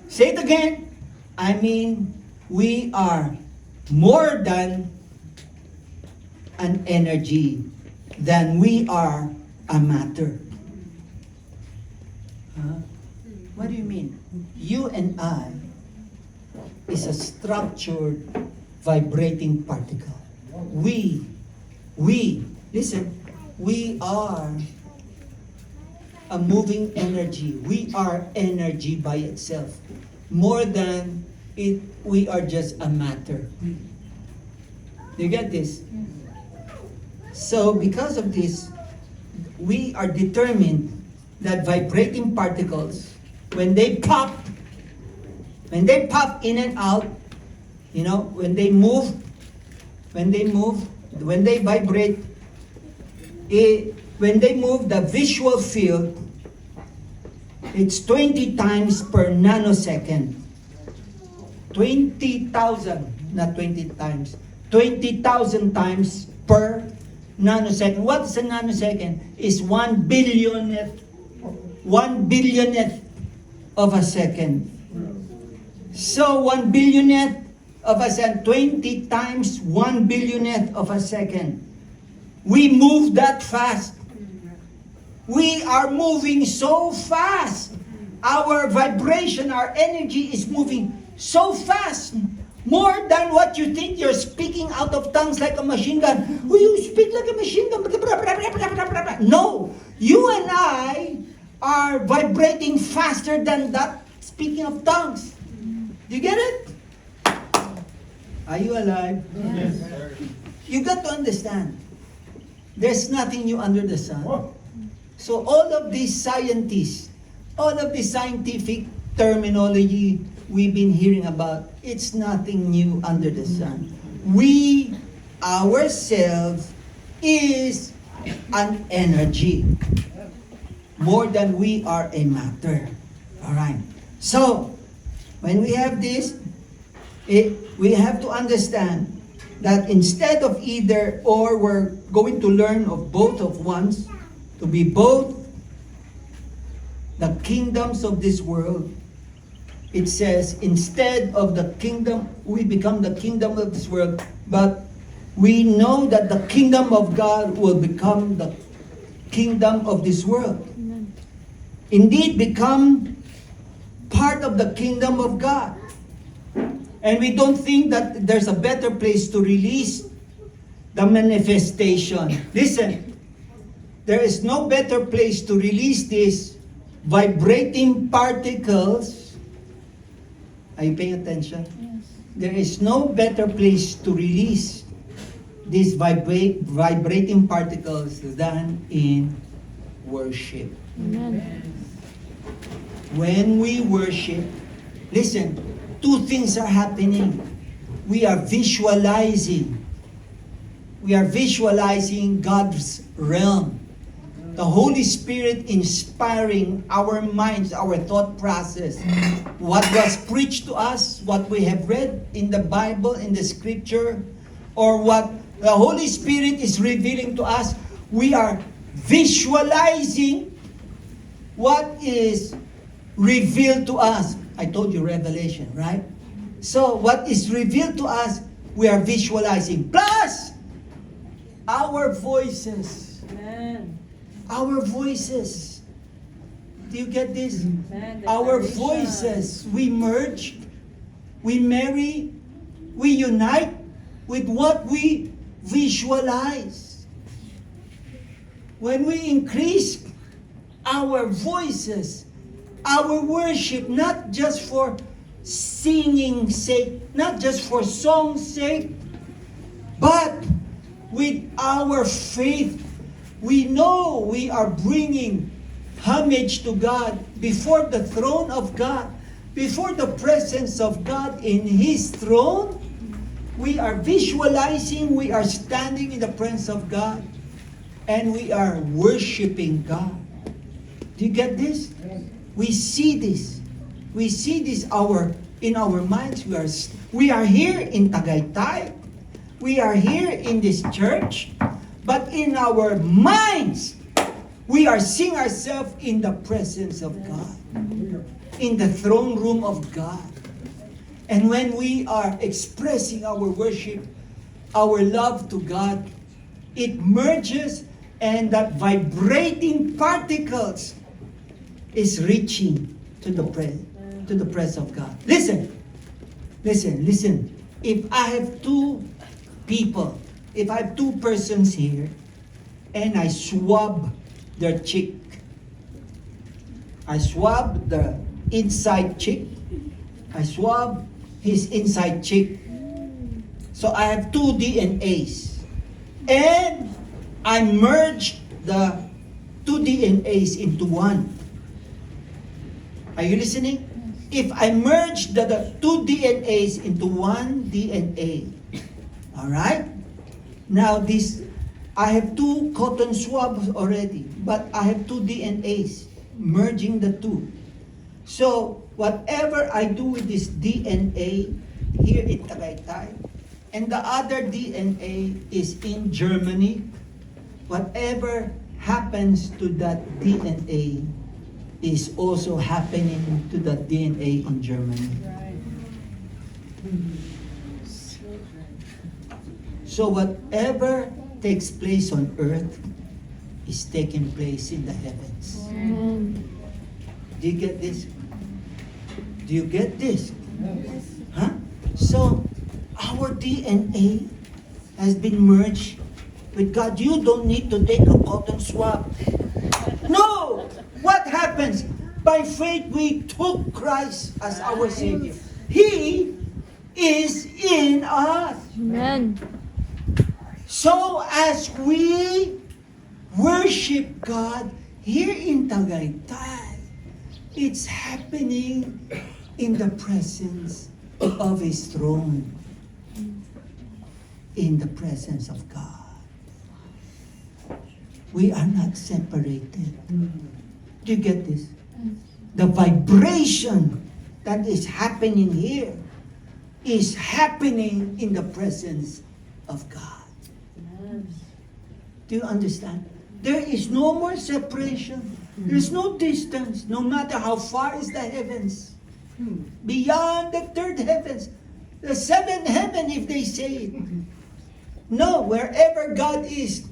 [SPEAKER 1] Say it again. I mean, we are more than an energy, than we are a matter. Huh? What do you mean? You and I is a structured, vibrating particle. We, listen, we are a moving energy. We are energy by itself. More than it, we are just a matter. Do you get this? So because of this, we are determined that vibrating particles, when they pop in and out, when they move, when they vibrate, when they move, the visual field, it's 20 times per nanosecond. 20,000, not 20 times, 20,000 times per nanosecond. What is a nanosecond? Is 1 billionth of a second. So 1 billionth of a second, 20 times 1 billionth of a second. We move that fast. We are moving so fast. Our vibration, our energy is moving so fast. More than what you think. You're speaking out of tongues like a machine gun. Oh, you speak like a machine gun. No. You and I are vibrating faster than that, speaking of tongues. Do you get it? Are you alive?
[SPEAKER 2] Yes.
[SPEAKER 1] You got to understand. There's nothing new under the sun. So all of these scientists, all of the scientific terminology we've been hearing about, it's nothing new under the sun. We ourselves is an energy more than we are a matter. All right. So when we have this, we have to understand that instead of either or, we're going to learn of both of once, to be both the kingdoms of this world. It says, instead of the kingdom, we become the kingdom of this world, but we know that the kingdom of God will become the kingdom of this world. Indeed, become part of the kingdom of God. And we don't think that there's a better place to release the manifestation. Listen, there is no better place to release these vibrating particles. Are you paying attention?
[SPEAKER 2] Yes.
[SPEAKER 1] There is no better place to release these vibrating particles than in worship.
[SPEAKER 2] Amen.
[SPEAKER 1] When we worship, listen, two things are happening. We are visualizing. We are visualizing God's realm. The Holy Spirit inspiring our minds, our thought process. What was preached to us, what we have read in the Bible, in the scripture, or what the Holy Spirit is revealing to us, we are visualizing what is revealed to us. I told you Revelation, right? So what is revealed to us, we are visualizing. Plus, our voices.
[SPEAKER 3] Amen.
[SPEAKER 1] Our voices. Do you get this?
[SPEAKER 3] Amen.
[SPEAKER 1] Our
[SPEAKER 3] Declaration.
[SPEAKER 1] voices. We merge, we marry, we unite with what we visualize. When we increase our voices, our worship, not just for singing sake, not just for song's sake, but with our faith, we know we are bringing homage to God before the throne of God, before the presence of God in His throne. We are visualizing, we are standing in the presence of God, and we are worshiping God. Do you get this? We see this. We see this in our minds. We are here in Tagaytay. We are here in this church. But in our minds, we are seeing ourselves in the presence of God. In the throne room of God. And when we are expressing our worship, our love to God, it merges, and that vibrating particles is reaching to the presence of God. Listen. If I have two people, if I have two persons here, and I swab their cheek, I swab the inside cheek, I swab his inside cheek. So I have two DNAs. And I merge the two DNAs into one. Are you listening? If I merge the two DNAs into one DNA, all right? Now I have two cotton swabs already, but I have two DNAs, merging the two. So whatever I do with this DNA here in Tagaytay, and the other DNA is in Germany, whatever happens to that DNA is also happening to the DNA in Germany.
[SPEAKER 3] Right.
[SPEAKER 1] So whatever takes place on earth is taking place in the heavens.
[SPEAKER 3] Amen.
[SPEAKER 1] Do you get this? Do you get this? Huh? So, our DNA has been merged with God. You don't need to take a cotton swab. No! What happens? By faith, we took Christ as our Savior. He is in us.
[SPEAKER 3] Amen.
[SPEAKER 1] So, as we worship God here in Tagaytay, it's happening in the presence of His throne. In the presence of God. We are not separated. Do you get this? The vibration that is happening here is happening in the presence of God. Do you understand? There is no more separation. There's no distance, no matter how far is the heavens. Beyond the third heavens, the seventh heaven, if they say it. No, wherever God is,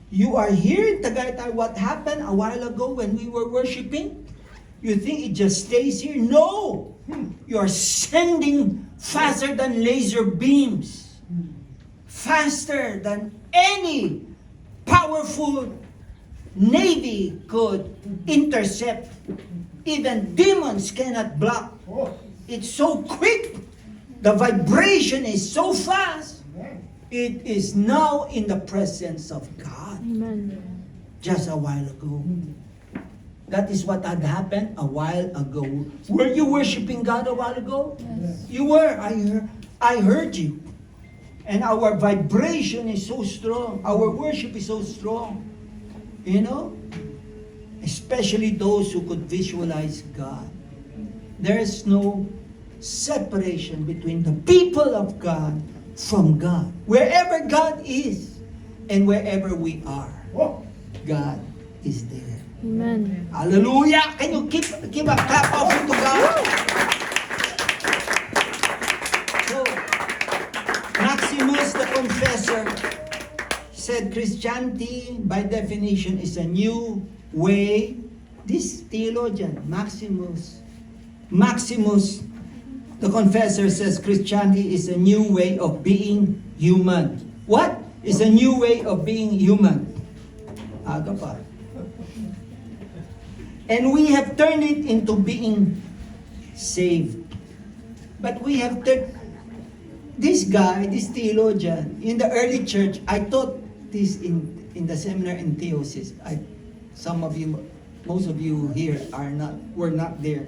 [SPEAKER 1] you are here in Tagaytay. What happened a while ago when we were worshiping? You think it just stays here? No! You are sending faster than laser beams. Faster than any powerful navy could intercept. Even demons cannot block. It's so quick. The vibration is so fast. It is now in the presence of God.
[SPEAKER 3] Amen.
[SPEAKER 1] Just a while ago. That is what had happened a while ago. Were you worshiping God a while ago?
[SPEAKER 2] Yes.
[SPEAKER 1] You were. I heard you. And our vibration is so strong. Our worship is so strong. You know? Especially those who could visualize God. There is no separation between the people of God from God. Wherever God is and wherever we are, God is there.
[SPEAKER 3] Amen.
[SPEAKER 1] Hallelujah! Can you give a clap offering to God? So, Maximus the Confessor said Christianity, by definition, is a new way. This theologian, Maximus the Confessor says Christianity is a new way of being human. What is a new way of being human? Aga pa. And we have turned it into being saved. But we have turned this guy, this theologian, in the early church. I taught this in the seminar in Theosis. Some of you, most of you here were not there.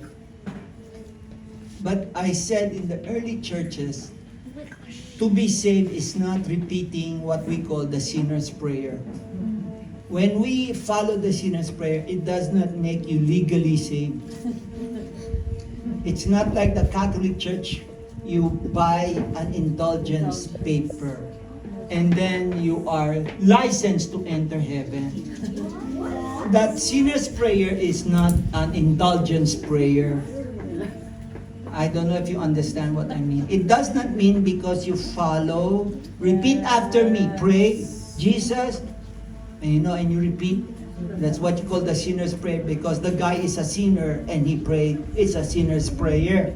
[SPEAKER 1] But I said in the early churches, to be saved is not repeating what we call the sinner's prayer. When we follow the sinner's prayer, it does not make you legally saved. It's not like the Catholic Church. You buy an indulgence paper and then you are licensed to enter heaven. That sinner's prayer is not an indulgence prayer. I don't know if you understand what I mean. It does not mean because you follow, repeat after me, pray, Jesus, and you repeat. That's what you call the sinner's prayer, because the guy is a sinner and he prayed. It's a sinner's prayer.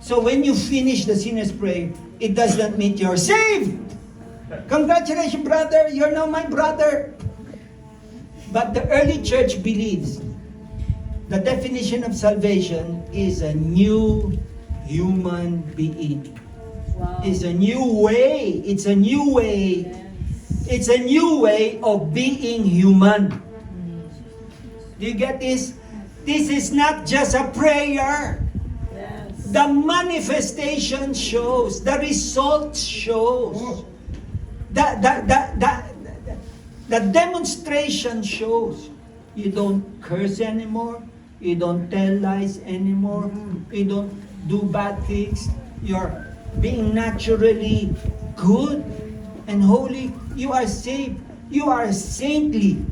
[SPEAKER 1] So when you finish the sinner's prayer, it does not mean you're saved. Congratulations, brother. You're now my brother. But the early church believes the definition of salvation is a new human being.
[SPEAKER 4] Wow.
[SPEAKER 1] It's a new way. It's a new way. It's a new way of being human. Do you get this? This is not just a prayer.
[SPEAKER 4] Yes.
[SPEAKER 1] The manifestation shows. The result shows. The demonstration shows. You don't curse anymore. You don't tell lies anymore. You don't do bad things. You're being naturally good and holy. You are saved. You are saintly.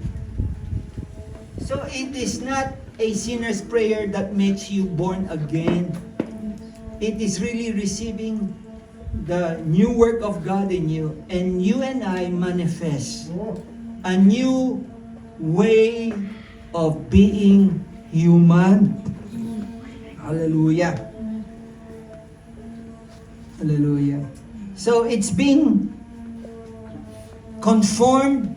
[SPEAKER 1] So it is not a sinner's prayer that makes you born again. It is really receiving the new work of God in you, and you and I manifest a new way of being human. Hallelujah. Hallelujah. So it's being conformed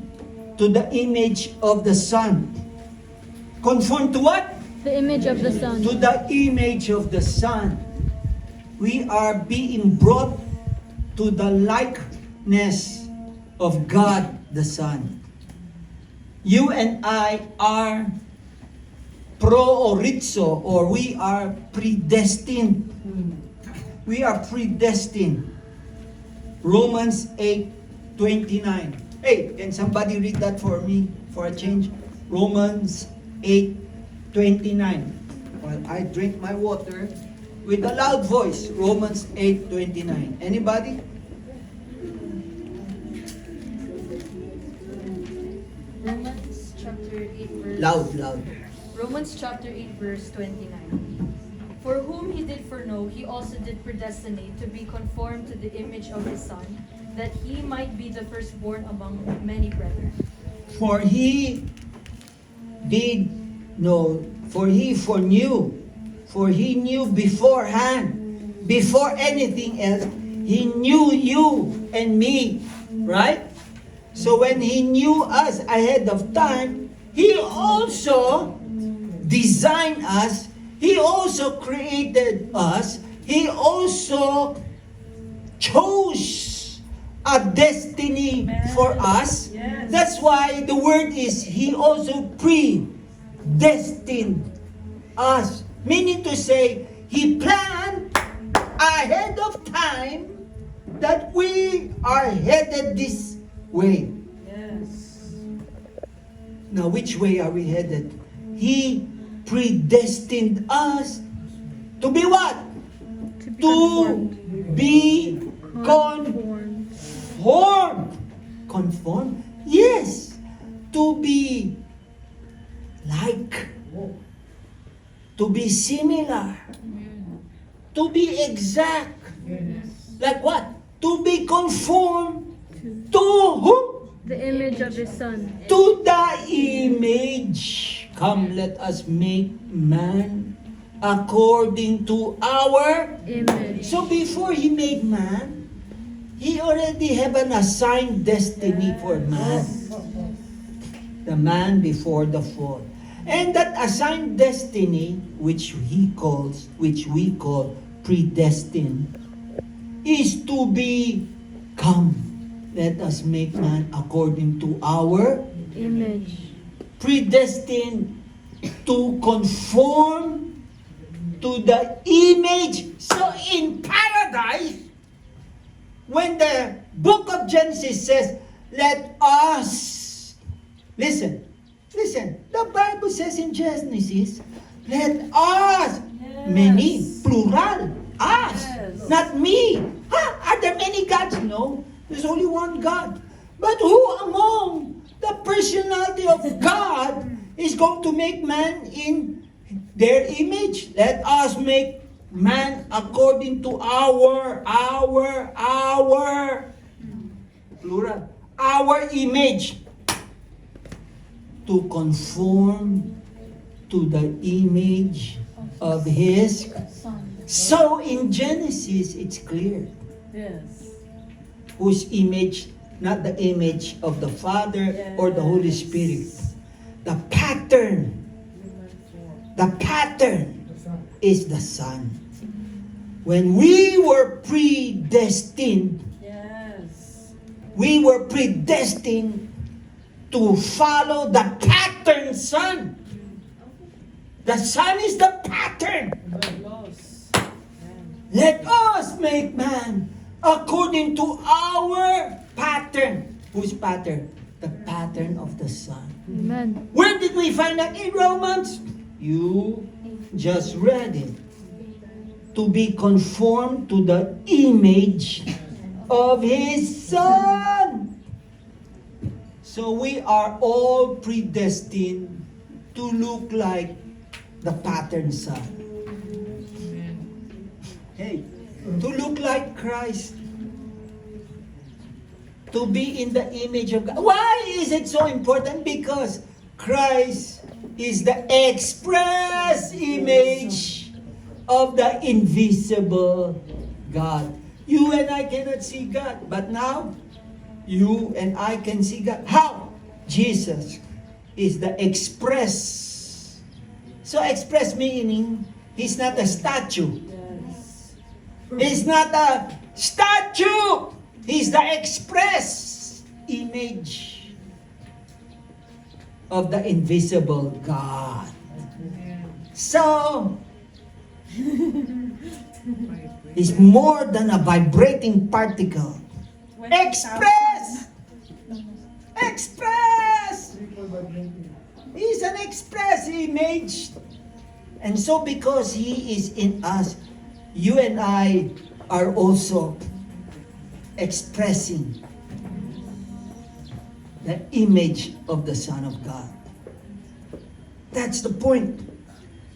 [SPEAKER 1] to the image of the Son. Conformed to what?
[SPEAKER 3] The image of the Son.
[SPEAKER 1] To the image of the Son. We are being brought to the likeness of God the Son. You and I are proorizo, or we are predestined. We are predestined. Romans 8:29. Hey, can somebody read that for me for a change? Romans 8:29. While I drink my water with a loud voice. Romans 8:29. Anybody?
[SPEAKER 4] Romans chapter 8 verse
[SPEAKER 1] Loud.
[SPEAKER 4] Romans chapter 8 verse 29. For whom he did foreknow, he also did predestinate to be conformed to the image of his Son, that he might be the firstborn among many brethren.
[SPEAKER 1] For he did know, for he foreknew, for he knew beforehand, before anything else, he knew you and me, right? So when he knew us ahead of time, he also designed us, he also created us, he also chose a destiny for us.
[SPEAKER 4] Yes.
[SPEAKER 1] That's why the word is he also predestined us. Meaning to say, he planned ahead of time that we are headed this way.
[SPEAKER 4] Yes.
[SPEAKER 1] Now, which way are we headed? He predestined us to be what? To be
[SPEAKER 3] Conformed.
[SPEAKER 1] conformed. Yes. To be like. To be similar. To be exact. Like what? To be conformed to whom?
[SPEAKER 3] The image of His Son.
[SPEAKER 1] To the image. Come, let us make man according to our.
[SPEAKER 3] Image.
[SPEAKER 1] So before he made man, he already have an assigned destiny for man. The man before the fall. And that assigned destiny, which we call predestined, is to be, come, let us make man according to our,
[SPEAKER 3] Image.
[SPEAKER 1] predestined to conform to the image. So in paradise, when the book of Genesis says, let us, listen, the Bible says in Genesis, let us, many, plural, us,
[SPEAKER 4] Yes.
[SPEAKER 1] not me. Are there many gods? No, there's only one God. But who among the personality of God is going to make man in their image? Let us make man according to our plural, our image, to conform to the image of his. So in Genesis, it's clear.
[SPEAKER 4] Yes.
[SPEAKER 1] Whose image? Not the image of the Father or the Holy Spirit. The pattern is the Son. When we were predestined,
[SPEAKER 4] Yes.
[SPEAKER 1] we were predestined to follow the pattern Son. The Son is the pattern. Let us make man according to our pattern. Whose pattern? The pattern of the Son.
[SPEAKER 3] Amen.
[SPEAKER 1] Where did we find that in Romans? You just read it. To be conformed to the image of His Son. So we are all predestined to look like the pattern Son. Hey, to look like Christ. to be in the image of God. Why is it so important? Because Christ is the express image of the invisible God. You and I cannot see God, but now you and I can see God. How? Jesus is the express. So express meaning, He's not a statue. He's not a statue. He's the express image of the invisible God. So, He's more than a vibrating particle. Express! Express! He's an express image. And so because He is in us, you and I are also expressing the image of the Son of God. That's the point.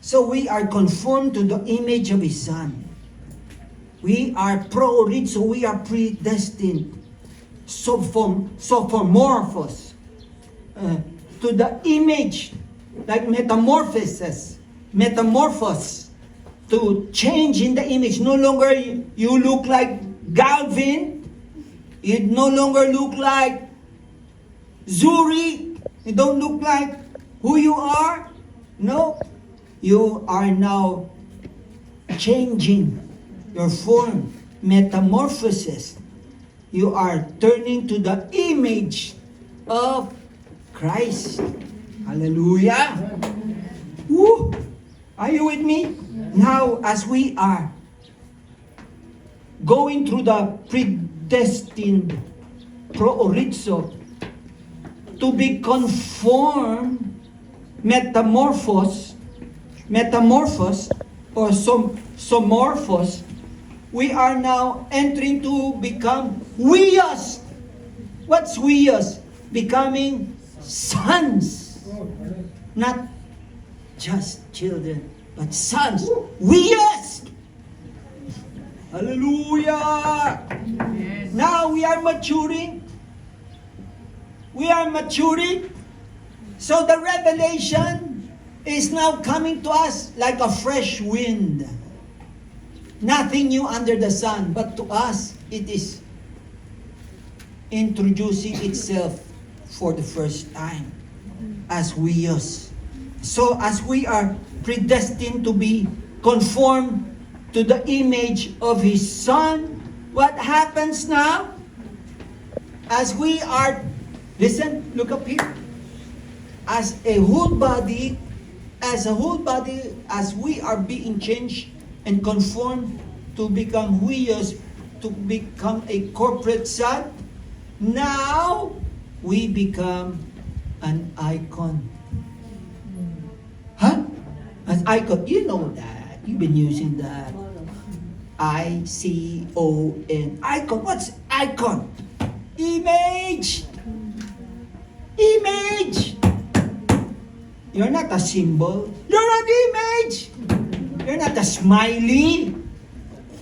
[SPEAKER 1] So we are conformed to the image of His Son. We are so we are predestined, sophomorphos, to the image, like metamorphosis, to change in the image. No longer you look like Galvin, you no longer look like Zuri, you don't look like who you are. No, you are now changing your form, metamorphosis. You are turning to the image of Christ. Hallelujah! Woo! Are you with me? Now, as we are going through the predestined proorizo to be conformed, metamorphos, or somorphos, we are now entering to become huios. What's huios? Becoming sons. Not just children, but sons. Huios! Hallelujah! Now we are maturing. We are maturing. So the revelation is now coming to us like a fresh wind. Nothing new under the sun, but to us it is introducing itself for the first time as huios. So as we are predestined to be conformed to the image of His Son, what happens now? As we are, listen, look up here. As a whole body, as we are being changed and conformed to become huios, to become a corporate son, now we become an icon. Huh? An icon. You know that. You've been using that. I-C-O-N. Icon. What's icon? Image. Image. You're not a symbol. You're an image. You're not a smiley.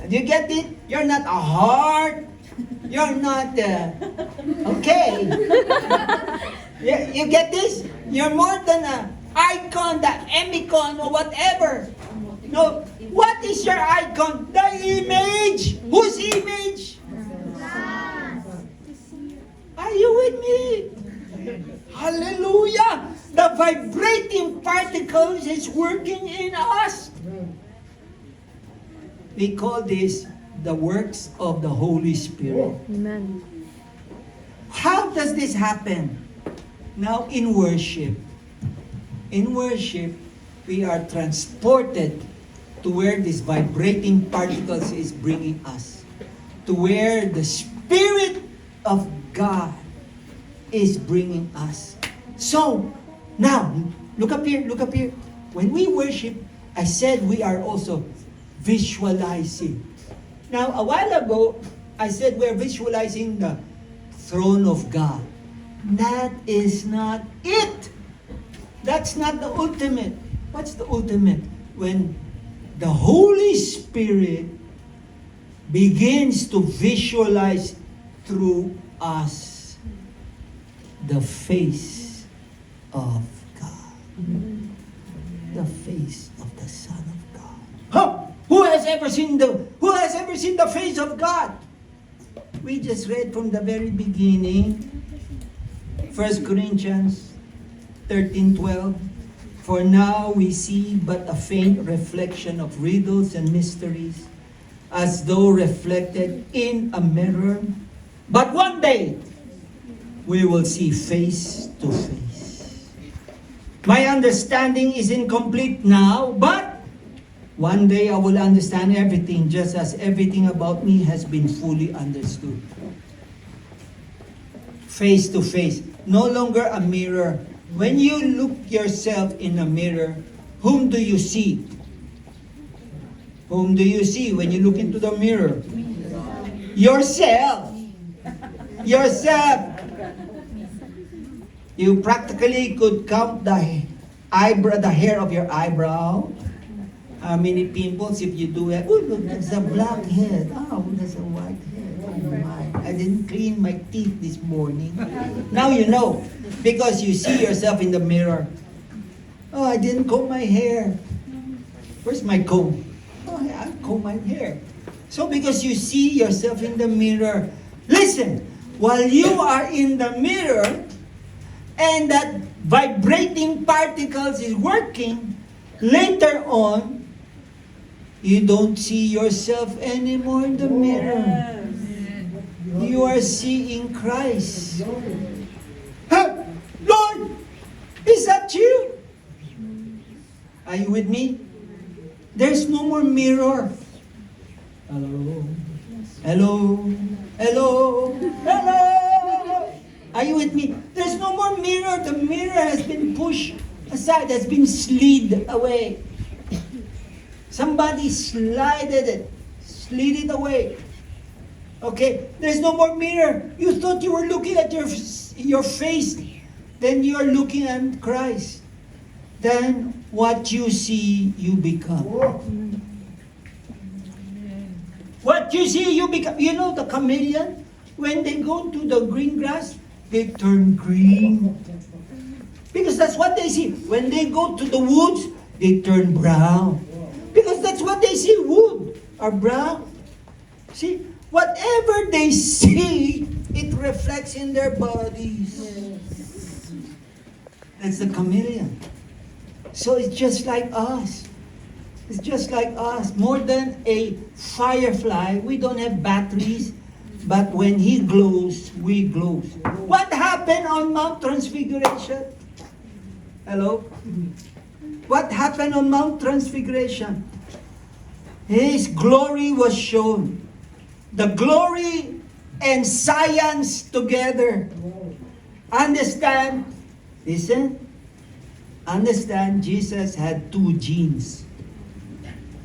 [SPEAKER 1] Do you get it? You're not a heart. You're not okay. You get this? You're more than an icon, the emicon, or whatever. No. What is your icon? The image. Whose image? Are you with me? Hallelujah! The vibrating particles is working in us. We call this the works of the Holy Spirit.
[SPEAKER 3] Amen.
[SPEAKER 1] How does this happen? Now in worship. In worship, we are transported to where this vibrating particles is bringing us. To where the Spirit of God is bringing us. So, now, look up here, look up here. When we worship, I said we are also visualizing. Now, a while ago, I said we're visualizing the throne of God. That is not it. That's not the ultimate. What's the ultimate? When the Holy Spirit begins to visualize through us. the face of God. The face of the Son of God. Huh? Who has ever seen the face of God? We just read from the very beginning, 1 Corinthians 13:12. For now we see but a faint reflection of riddles and mysteries, as though reflected in a mirror. But one day, we will see face to face. My understanding is incomplete now, but one day I will understand everything, just as everything about me has been fully understood. Face to face, no longer a mirror. When you look yourself in a mirror, whom do you see? Whom do you see when you look into the mirror? Yourself. Yourself. You practically could count the hair of your eyebrow. How many pimples if you do it? Oh, look, that's a black head. Oh, that's a white head. Oh my. I didn't clean my teeth this morning. Now you know. Because you see yourself in the mirror. Oh, I didn't comb my hair. Where's my comb? Oh, I comb my hair. So because you see yourself in the mirror, listen, while you are in the mirror and that vibrating particles is working, later on, you don't see yourself anymore in the mirror. You are seeing Christ. Huh? Lord, is that you? Are you with me? There's no more mirror. Hello. Hello. Hello. Hello. Are you with me? There's no more mirror. The mirror has been pushed aside, has been slid away. Somebody slid it away. Okay, there's no more mirror. You thought you were looking at your face. Then you are looking at Christ. Then what you see, you become. What you see, you become. You know the chameleon? When they go to the green grass, they turn green. Because that's what they see. When they go to the woods, they turn brown. Because that's what they see. Wood are brown. See? Whatever they see, it reflects in their bodies. That's the chameleon. So it's just like us. It's just like us. More than a firefly, we don't have batteries, but when he glows, we glow. What happened on Mount Transfiguration? Hello? What happened on Mount Transfiguration? His glory was shown. The glory and science together. Understand? Listen. Understand, Jesus had two genes.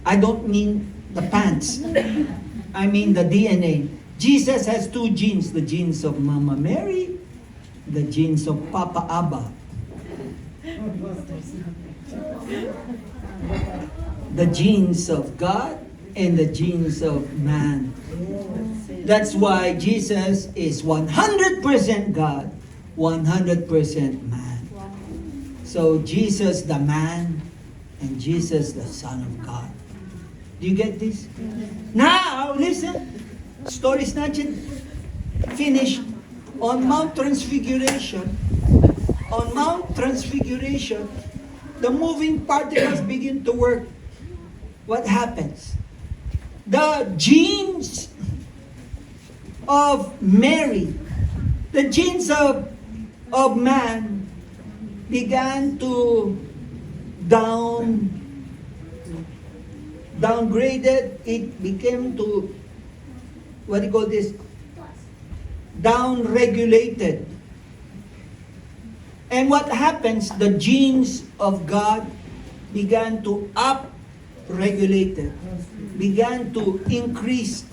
[SPEAKER 1] I don't mean the pants. I mean the DNA. Jesus has two genes. The genes of Mama Mary, the genes of Papa Abba. The genes of God and the genes of man. That's why Jesus is 100% God, 100% man. So Jesus the man and Jesus the Son of God. Do you get this? Now, listen. Story's not yet finished. On Mount Transfiguration, the moving particles begin to work. What happens? The genes of Mary, the genes of man began to downgraded. It became to, what do you call this? Down-regulated. And what happens? The genes of God began to up-regulated, began to increase.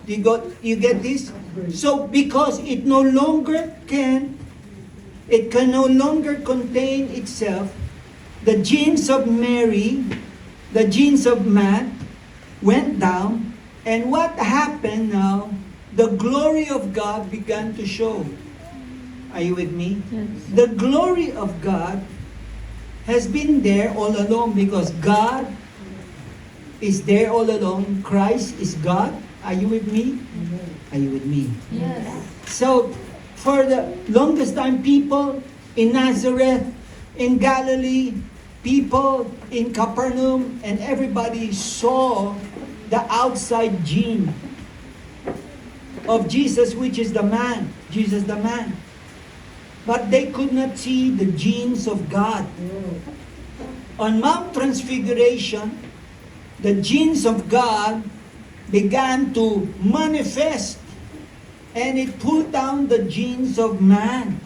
[SPEAKER 1] You get this? So because it no longer can no longer contain itself, the genes of Mary, the genes of man went down, and what happened now? The glory of God began to show. Are you with me?
[SPEAKER 3] Yes.
[SPEAKER 1] The glory of God has been there all along because God is there all along. Christ is God. Are you with me? Are you with me?
[SPEAKER 4] Yes.
[SPEAKER 1] So, for the longest time, people in Nazareth, in Galilee, people in Capernaum, and everybody saw the outside gene of Jesus, which is the man. Jesus the man. But they could not see the genes of God. On Mount Transfiguration, the genes of God began to manifest, and it pulled down the genes of man.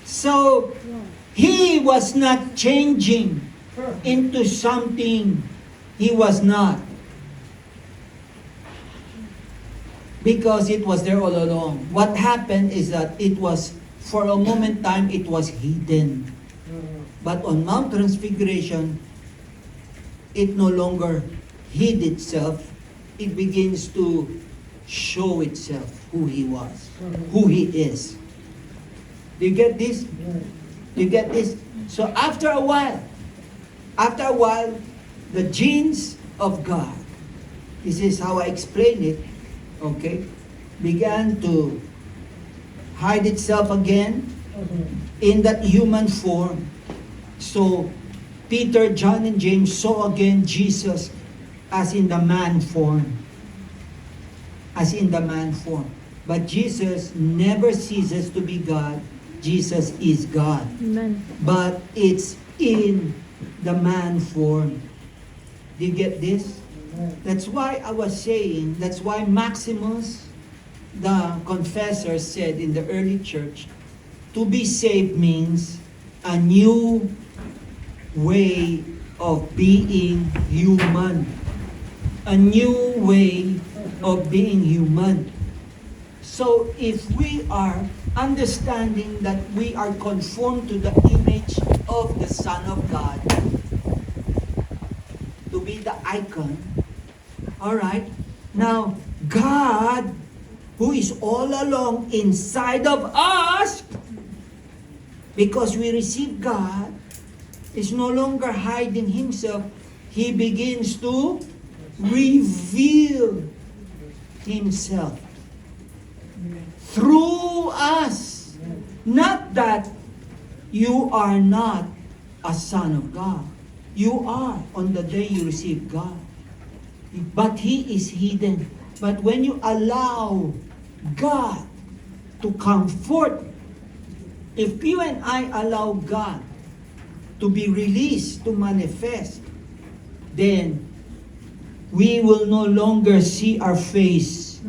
[SPEAKER 1] So, he was not changing into something he was not. Because it was there all along. What happened is that it was, for a moment time, it was hidden. But on Mount Transfiguration, it no longer hid itself. It begins to show itself who he was, who he is. Do you get this? Do you get this? So after a while, the genes of God, this is how I explain it, okay, began to hide itself again in that human form. So Peter, John, and James saw again Jesus as in the man form. As in the man form. But Jesus never ceases to be God. Jesus is God.
[SPEAKER 3] Amen.
[SPEAKER 1] But it's in the man form. Do you get this? That's why I was saying, that's why Maximus, the confessor, said in the early church, to be saved means a new way of being human. A new way of being human. So if we are understanding that we are conformed to the image of the Son of God, to be the icon, all right? Now, God, who is all along inside of us, because we receive God, is no longer hiding himself. He begins to reveal himself through us. Not that you are not a son of God. You are on the day you receive God. But he is hidden. But when you allow God to come forth, if you and I allow God to be released, to manifest, then we will no longer see our face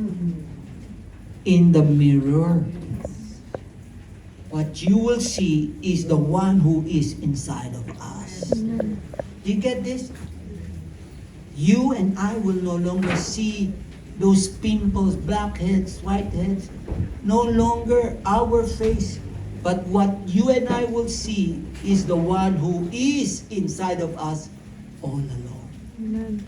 [SPEAKER 1] in the mirror. What you will see is the one who is inside of us.
[SPEAKER 3] Amen.
[SPEAKER 1] Do you get this? You and I will no longer see those pimples, blackheads, whiteheads. No longer our face. But what you and I will see is the one who is inside of us all along.
[SPEAKER 3] Amen.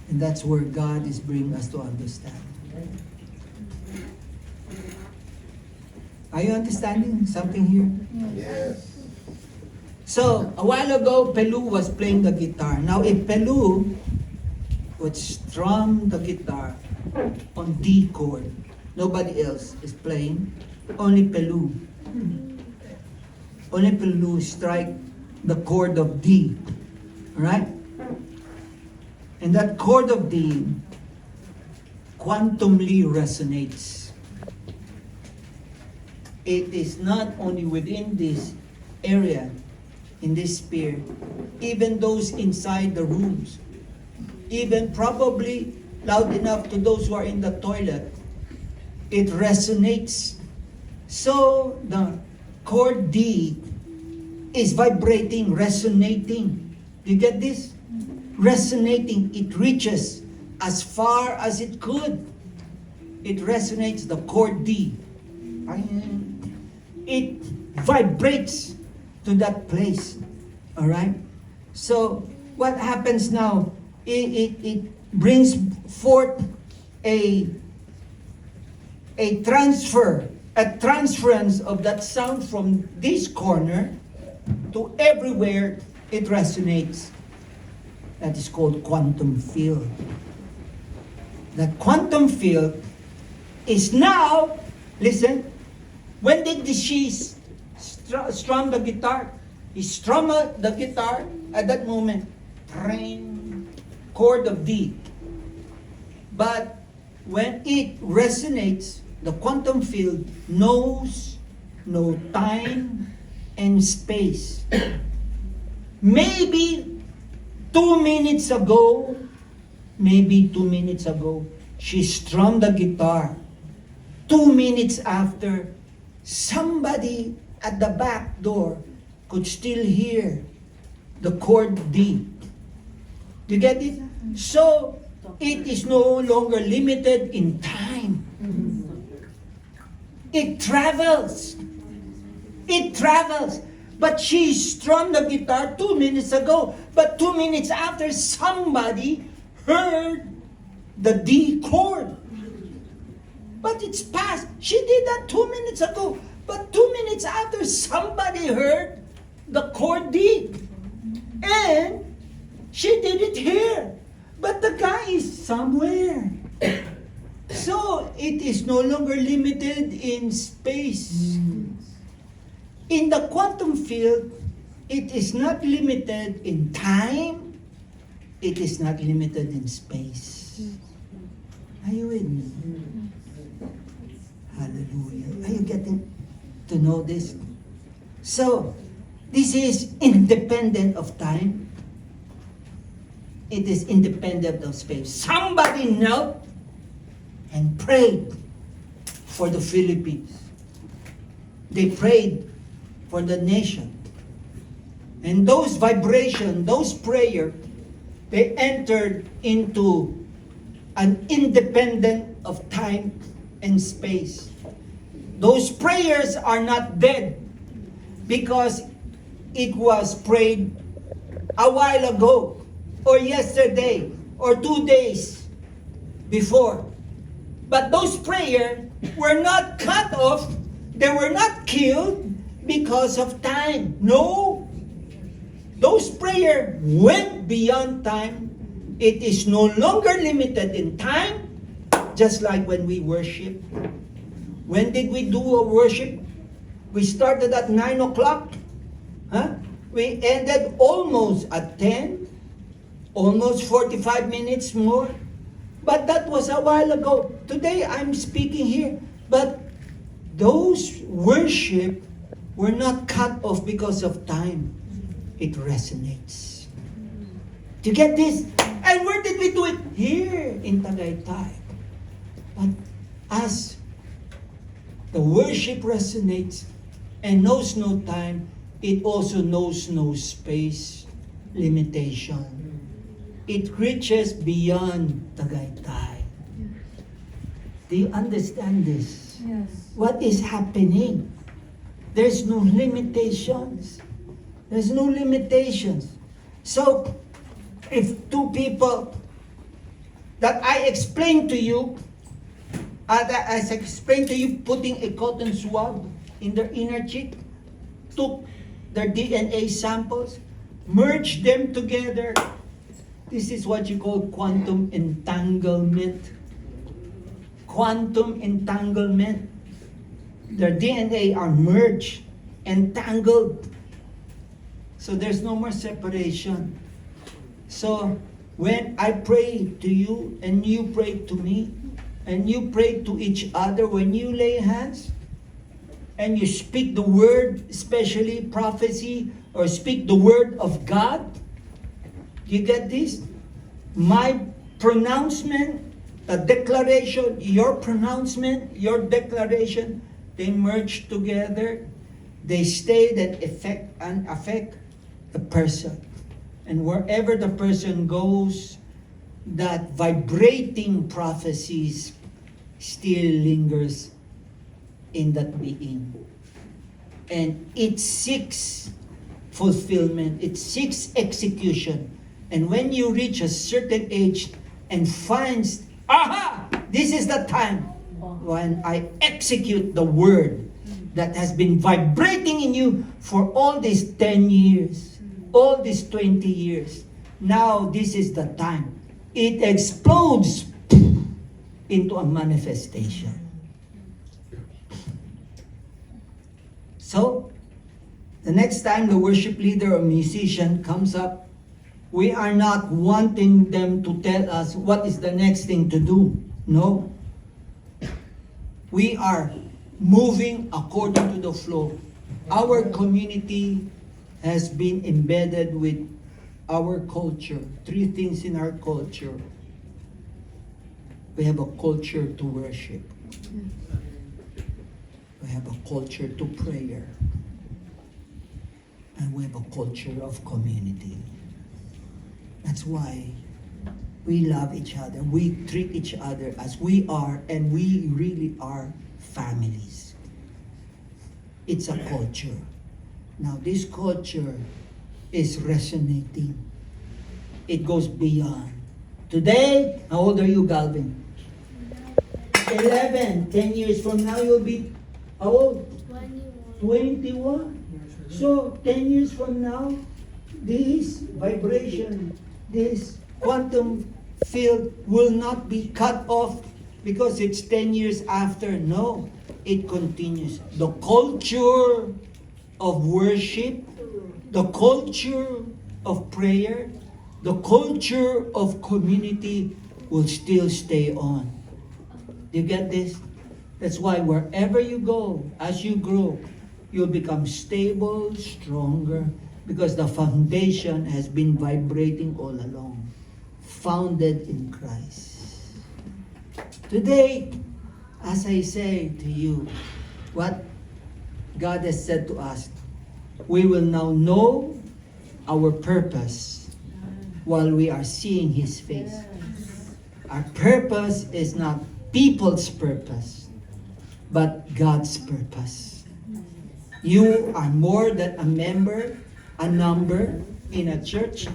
[SPEAKER 1] And that's where God is bringing us to understand. Are you understanding something here?
[SPEAKER 2] Yes.
[SPEAKER 1] So, a while ago, Pelu was playing the guitar. Now, if Pelu would strum the guitar on D chord, nobody else is playing, only Pelu. Only Pelu strike the chord of D. Right? And that chord of D quantumly resonates. It is not only within this area, in this sphere, even those inside the rooms, even probably loud enough to those who are in the toilet, it resonates. So the chord D is vibrating, resonating. Do you get this? Resonating, it reaches as far as it could. It resonates, the chord D. It vibrates to that place. All right? So, what happens now? It brings forth a a transference of that sound from this corner to everywhere it resonates. That is called quantum field. The quantum field is now, listen, when did she strum the guitar? He strummed the guitar at that moment. Ring, chord of D. But when it resonates, the quantum field knows no time and space. Maybe 2 minutes ago, she strummed the guitar. 2 minutes after, somebody at the back door could still hear the chord D. Do you get it? So, it is no longer limited in time. It travels. It travels. But she strummed the guitar 2 minutes ago. But 2 minutes after, somebody heard the D chord. But it's past. She did that 2 minutes ago. But 2 minutes after, somebody heard the chord D. And she did it here. But the guy is somewhere. So, it is no longer limited in space. In the quantum field, it is not limited in time. It is not limited in space. Are you with me? Hallelujah. Are you getting to know this? So, this is independent of time. It is independent of space. Somebody knelt and prayed for the Philippines. They prayed for the nation. And those vibrations, those prayers, they entered into an independent of time and space. Those prayers are not dead because it was prayed a while ago or yesterday or 2 days before. But those prayers were not cut off, they were not killed because of time. No. Those prayers went beyond time. It is no longer limited in time, just like when we worship. When did we do a worship? We started at 9 o'clock. We ended almost at 10, almost 45 minutes more. But that was a while ago. Today I'm speaking here. But those worship were not cut off because of time. It resonates. Do you get this? And where did we do it? Here in Tagaytay. But as the worship resonates and knows no time, it also knows no space limitation. It reaches beyond Tagaytay. Do you understand this?
[SPEAKER 2] Yes.
[SPEAKER 1] What is happening? There's no limitations. There's no limitations. So, if two people that I explained to you, as I explained to you, putting a cotton swab in their inner cheek, took their DNA samples, merged them together. This is what you call quantum entanglement. Quantum entanglement. Their DNA are merged, entangled. So there's no more separation. So when I pray to you and you pray to me and you pray to each other, when you lay hands and you speak the word, especially prophecy, or speak the word of God, you get this? My pronouncement, the declaration, your pronouncement, your declaration, they merge together. They stay that affect the person. And wherever the person goes, that vibrating prophecies still lingers in that being. And it seeks fulfillment, it seeks execution. And when you reach a certain age and finds, aha, this is the time, when I execute the word that has been vibrating in you for all these 10 years, all these 20 years. Now this is the time. It explodes into a manifestation. So, the next time the worship leader or musician comes up, we are not wanting them to tell us what is the next thing to do. No. We are moving according to the flow. Our community has been embedded with our culture. 3 things in our culture. We have a culture to worship. We have a culture to prayer. And we have a culture of community. That's why we love each other. We treat each other as we are, and we really are families. It's a culture. Now, this culture is resonating. It goes beyond. Today, how old are you, Galvin? 11. 10 years from now, you'll be how old? 21. So, 10 years from now, this vibration, this quantum field will not be cut off because it's 10 years after. No, it continues. The culture of worship, the culture of prayer, the culture of community will still stay on. Do you get this? That's why wherever you go, as you grow, you'll become stable, stronger, because the foundation has been vibrating all along, founded in Christ. Today, as I say to you, what God has said to us, we will now know our purpose while we are seeing His face. Our purpose is not people's purpose, but God's purpose. You are more than a member, a number in a church,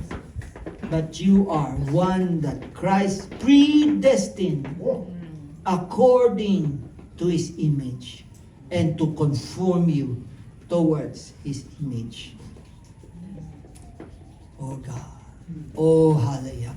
[SPEAKER 1] but you are one that Christ predestined according to His image and to conform you towards His image. Oh God. Oh, hallelujah.